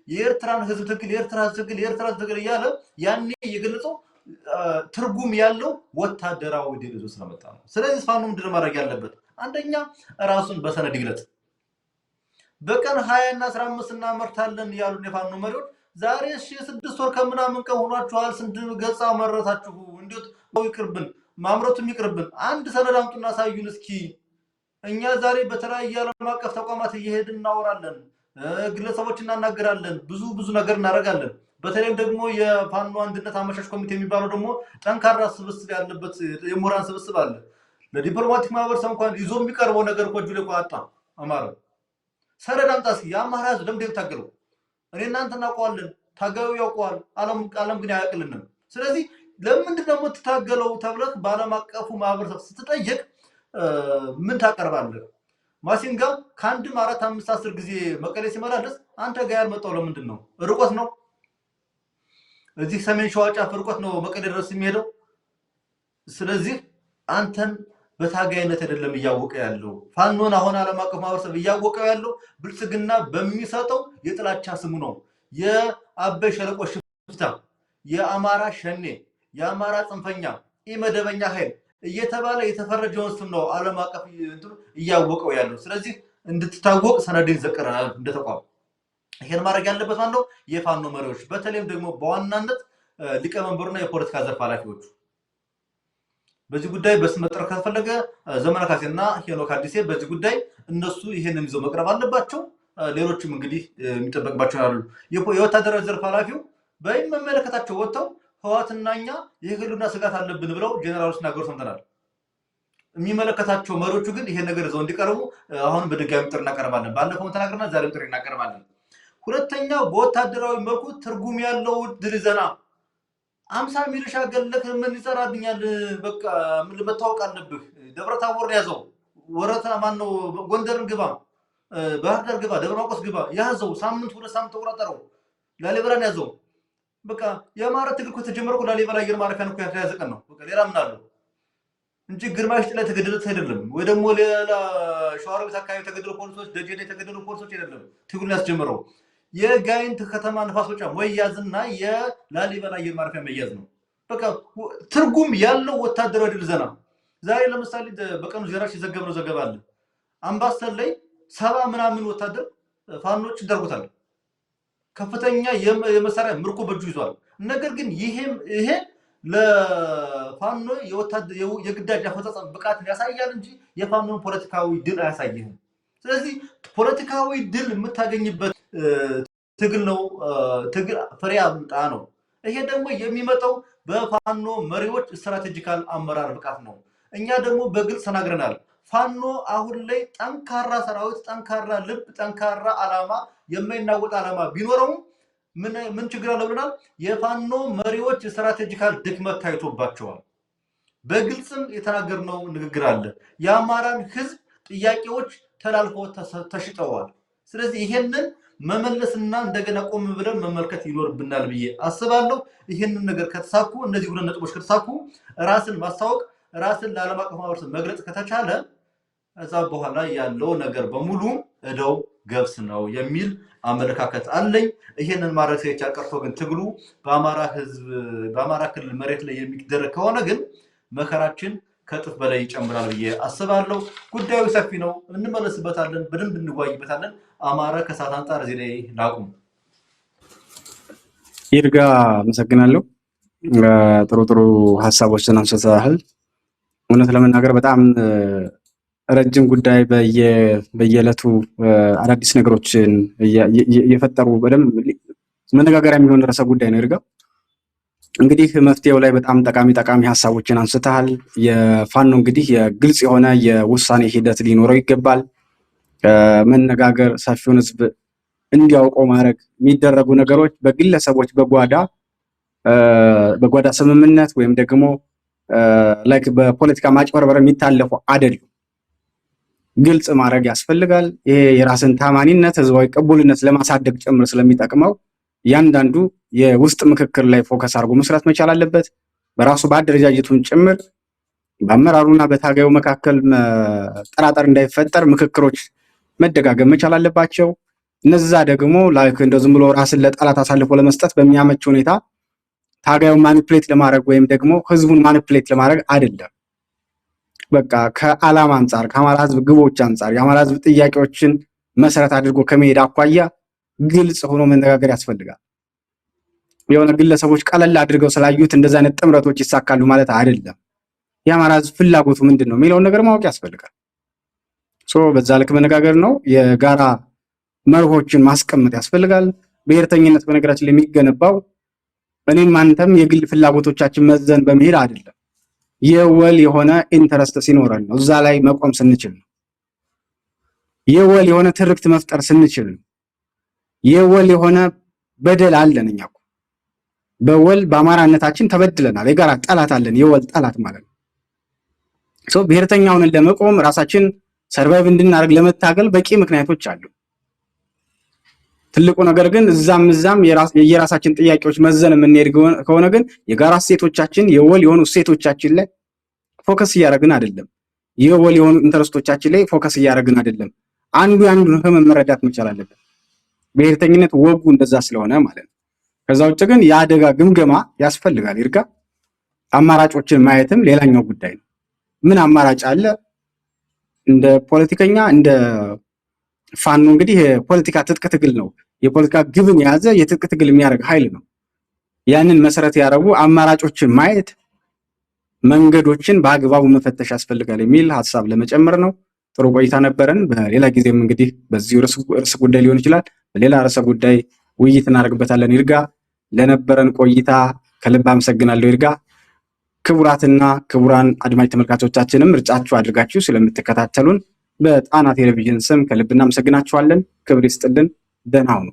የኤርትራን ህዝብ ትግል ያለ ያኔ የገለጸው ትርጉም ያለው ወታደራዊ ድል ይዞ ስለመጣ ነው ስለዚህ ፋኖ ምንድነው ማድረግ ያለበት አንደኛ ራሱን በሰነድ ይግለጽ በቀን 20 እና 15 እና መርታለን ያሉን የፋኖ መሪዎች ዛሬ 6 ወር ከምናምን ቀን ሆኗቸዋል ስንት ገጻ መረታችሁ እንዴት ይቅርብን ማምረቱም ይቅርብን አንድ ሰነድ አምጡና ሳዩን እስኪ እኛ ዛሬ በተለያየ ዓለም አቀፍ ተቋማት እየሄድን እናወራለን ግለሰቦችን እናናገራለን ብዙ ነገር እናደርጋለን በተለይም ደግሞ የፋኖ አንድነት አመሻሽ ኮሚቴ የሚባለው ደግሞ ጠንካራ ስብስብ ያለበት የሞራን ስብስብ አለ ለዲፕሎማቲክ ማህበረሰብ እንኳን ይዞ የሚቀርበው ነገር እኮ ጁለ ቋጣ አማራ ሰነድ አምጣስ ያማራ ህዝብ ለምን ታገለው እኔ እናንተ እናውቀዋለን ታጋዩ ያውቀዋል ዓለም ግን ያያቅልንም ስለዚህ ለምንድን ነው የምትታገለው ተብለህ ባለም አቀፉ ማህበረሰብ ስትጠይቅ ምን ታቀርባለህ ማሲንጋ ከአንድም 4 5 10 ጊዜ መቀሌ ሲመላለስ አንተ ጋር ያልመጣው ለምንድን ነው ርቆት ነው እዚህ ሰሜን ሸዋ ጫፍ ርቆት ነው መቀሌ ድረስ የሚሄደው ስለዚህ አንተን በታጋይነት አይደለም እያወቀ ያለው ፋኖን አሁን ዓለም አቀፍ ማህበረሰብ እያወቀ ያለው ብልጽግና በሚሰጠው የጥላቻ ስሙ ነው የአበይ ሸለቆ ሽፍታ የአማራ ሸኔ የአማራ ጽንፈኛ ኢመደበኛ ኃይል እየተባለ የተፈረጀውን ስም ነው ዓለም አቀፍ እያወቀው ያለው ስለዚህ እንድትታወቅ ሰነድን ዘቀረናል እንደተቋም ይሄን ማድረግ ያለበት ማን ነው የፋኖ መሪዎች በተለይም ደግሞ በዋናነት ሊቀመንበሩና የፖለቲካ ዘርፍ ኃላፊዎቹ በዚህ ጉዳይ በስመጥር ከተፈለገ ዘመነ ካሴና ሄኖክ አዲሴ በዚህ ጉዳይ እነሱ ይሄንን ይዘው መቅረብ አለባቸው ሌሎችም እንግዲህ የሚጠበቅባቸው ያሉ የወታደራዊ ዘርፍ ኃላፊው በሚመለከታቸው ወጥተው ህወሓትና እኛ የህልውና ስጋት አለብን ብለው ጄኔራሎች ሲናገሩ ሰምተናል። የሚመለከታቸው መሪዎቹ ግን ይሄን ነገር ይዘው እንዲቀርቡ አሁንም በድጋሚ ጥሪ እናቀርባለን። ባለፈው ተናግረናል፣ ዛሬም ጥሪ እናቀርባለን። ሁለተኛው በወታደራዊ መልኩ ትርጉም ያለው ድል ይዘና 50 ሚሊሻ ገለክ ምን ይሰራልኛል? በቃ ምን መታወቅ አለብህ። ደብረታቦር ያዘው፣ ወረታ ማነው ጎንደርን ግባ፣ ባህር ዳር ግባ፣ ደብረ ማርቆስ ግባ፣ ያዘው። ሳምንት 2 ሳምንት ተቆጣጠረው። ላሊበላን ያዘው። በቃ የአማራ ትግል እኮ የተጀመረው ላሊበላ አየር ማረፊያን እኮ ያዘ ቀን ነው። በቃ ሌላ ምን አለው እንጂ ግርማሽ ላይ ተገደሉት አይደለም፣ ወይ ደግሞ ሌላ ሸዋሮቢት አካባቢ ተገደሉ ፖሊሶች፣ ደጀኔ የተገደሉ ፖሊሶች አይደለም ትግሉን ያስጀመረው። የጋይንት ከተማ ንፋስ መውጫ መያዝና የላሊበላ አየር ማረፊያ መያዝ ነው። በቃ ትርጉም ያለው ወታደራዊ ድል ዘና። ዛሬ ለምሳሌ በቀኑ ዜናዎች የዘገብነው ዘገባ አለ። አምባሰል ላይ 70 ምናምን ወታደር ፋኖች ይደርጉታል። ከፍተኛ የመሳሪያ ምርኮ በእጁ ይዟል። ነገር ግን ይሄ ለፋኖ የግዳጅ አፈጻጸም ብቃት ያሳያል እንጂ የፋኖን ፖለቲካዊ ድል አያሳይህም። ስለዚህ ፖለቲካዊ ድል የምታገኝበት ትግል ነው። ትግል ፍሬ አምጣ ነው። ይሄ ደግሞ የሚመጣው በፋኖ መሪዎች ስትራቴጂካል አመራር ብቃት ነው። እኛ ደግሞ በግልጽ ተናግረናል። ፋኖ አሁን ላይ ጠንካራ ሰራዊት፣ ጠንካራ ልብ፣ ጠንካራ ዓላማ፣ የማይናወጥ ዓላማ ቢኖረውም ምን ችግር አለ ብለናል። የፋኖ መሪዎች ስትራቴጂካል ድክመት ታይቶባቸዋል። በግልጽም የተናገርነው ንግግር አለ። የአማራን ህዝብ ጥያቄዎች ተላልፎ ተሽጠዋል። ስለዚህ ይሄንን መመለስና እንደገና ቆም ብለን መመልከት ይኖርብናል ብዬ አስባለሁ። ይሄንን ነገር ከተሳኩ፣ እነዚህ ሁለት ነጥቦች ከተሳኩ፣ ራስን ማስታወቅ፣ ራስን ለዓለም አቀፍ ማህበረሰብ መግለጽ ከተቻለ እዛ በኋላ ያለው ነገር በሙሉ እደው ገብስ ነው የሚል አመለካከት አለኝ። ይሄንን ማድረግ ሳይቻል ቀርቶ ግን ትግሉ በአማራ ክልል መሬት ላይ የሚደረግ ከሆነ ግን መከራችን ከጥፍ በላይ ይጨምራል ብዬ አስባለሁ። ጉዳዩ ሰፊ ነው፣ እንመለስበታለን፣ በደንብ እንጓይበታለን። አማራ ከሰዓት አንጻር እዚህ ላይ ላቁም። ይርጋ አመሰግናለሁ። ጥሩ ጥሩ ሀሳቦችን አንስተሃል። እውነት ለመናገር በጣም ረጅም ጉዳይ በየዕለቱ አዳዲስ ነገሮችን እየፈጠሩ በደንብ መነጋገሪያ የሚሆን ርዕሰ ጉዳይ ነው። ይርጋ እንግዲህ መፍትሄው ላይ በጣም ጠቃሚ ሀሳቦችን አንስተሃል። የፋኖ እንግዲህ የግልጽ የሆነ የውሳኔ ሂደት ሊኖረው ይገባል። መነጋገር፣ ሰፊውን ህዝብ እንዲያውቀው ማድረግ፣ የሚደረጉ ነገሮች በግለሰቦች በጓዳ ስምምነት ወይም ደግሞ ላይክ በፖለቲካ ማጭበርበር የሚታለፉ አይደሉም። ግልጽ ማድረግ ያስፈልጋል። ይሄ የራስን ታማኒነት፣ ህዝባዊ ቅቡልነት ለማሳደግ ጭምር ስለሚጠቅመው እያንዳንዱ የውስጥ ምክክር ላይ ፎከስ አድርጎ መስራት መቻል አለበት። በራሱ በአደረጃጀቱን ጭምር በአመራሩና በታጋዩ መካከል መጠራጠር እንዳይፈጠር ምክክሮች መደጋገም መቻል አለባቸው። እነዛ ደግሞ ላይክ እንደው ዝም ብሎ ራስን ለጠላት አሳልፎ ለመስጠት በሚያመች ሁኔታ ታጋዩን ማኒፕሌት ለማድረግ ወይም ደግሞ ህዝቡን ማኒፕሌት ለማድረግ አይደለም። በቃ ከዓላማ አንጻር፣ ከአማራ ህዝብ ግቦች አንጻር፣ የአማራ ህዝብ ጥያቄዎችን መሰረት አድርጎ ከመሄድ አኳያ ግልጽ ሆኖ መነጋገር ያስፈልጋል። የሆነ ግለሰቦች ቀለል አድርገው ስላዩት እንደዚህ አይነት ጥምረቶች ይሳካሉ ማለት አይደለም። የአማራ ህዝብ ፍላጎቱ ምንድን ነው የሚለውን ነገር ማወቅ ያስፈልጋል። በዛ ልክ መነጋገር ነው። የጋራ መርሆችን ማስቀመጥ ያስፈልጋል። ብሔርተኝነት በነገራችን ላይ የሚገነባው እኔም አንተም የግል ፍላጎቶቻችን መዘን በመሄድ አይደለም። የወል የሆነ ኢንተረስት ሲኖረን ነው። እዛ ላይ መቆም ስንችል ነው። የወል የሆነ ትርክት መፍጠር ስንችል ነው። የወል የሆነ በደል አለን። እኛ በወል በአማራነታችን ተበድለናል። የጋራ ጠላት አለን። የወል ጠላት ማለት ነው። ብሔርተኛውን ለመቆም ራሳችን ሰርቫይቭ እንድናደርግ ለመታገል በቂ ምክንያቶች አሉ። ትልቁ ነገር ግን እዛም የየራሳችን ጥያቄዎች መዘን የምንሄድ ከሆነ ግን የጋራ እሴቶቻችን የወል የሆኑ እሴቶቻችን ላይ ፎከስ እያደረግን አይደለም። የወል የሆኑ ኢንተረስቶቻችን ላይ ፎከስ እያደረግን አይደለም። አንዱ አንዱን መረዳት መቻል አለበት። ብሔርተኝነት ወጉ እንደዛ ስለሆነ ማለት ነው። ከዛ ውጭ ግን የአደጋ ግምገማ ያስፈልጋል። ይርጋ አማራጮችን ማየትም ሌላኛው ጉዳይ ነው። ምን አማራጭ አለ? እንደ ፖለቲከኛ እንደ ፋኖ እንግዲህ የፖለቲካ ትጥቅ ትግል ነው። የፖለቲካ ግብን የያዘ የትጥቅ ትግል የሚያደርግ ኃይል ነው። ያንን መሰረት ያደረጉ አማራጮችን ማየት፣ መንገዶችን በአግባቡ መፈተሽ ያስፈልጋል የሚል ሀሳብ ለመጨመር ነው። ጥሩ ቆይታ ነበረን። በሌላ ጊዜም እንግዲህ በዚህ ርዕስ ጉዳይ ሊሆን ይችላል፣ በሌላ ርዕሰ ጉዳይ ውይይት እናደርግበታለን። ይርጋ ለነበረን ቆይታ ከልብ አመሰግናለሁ ይርጋ። ክቡራትና ክቡራን አድማጭ ተመልካቾቻችንም ምርጫችሁ አድርጋችሁ ስለምትከታተሉን በጣና ቴሌቪዥን ስም ከልብ እናመሰግናችኋለን። ክብር ይስጥልን። ደህና ሁኑ።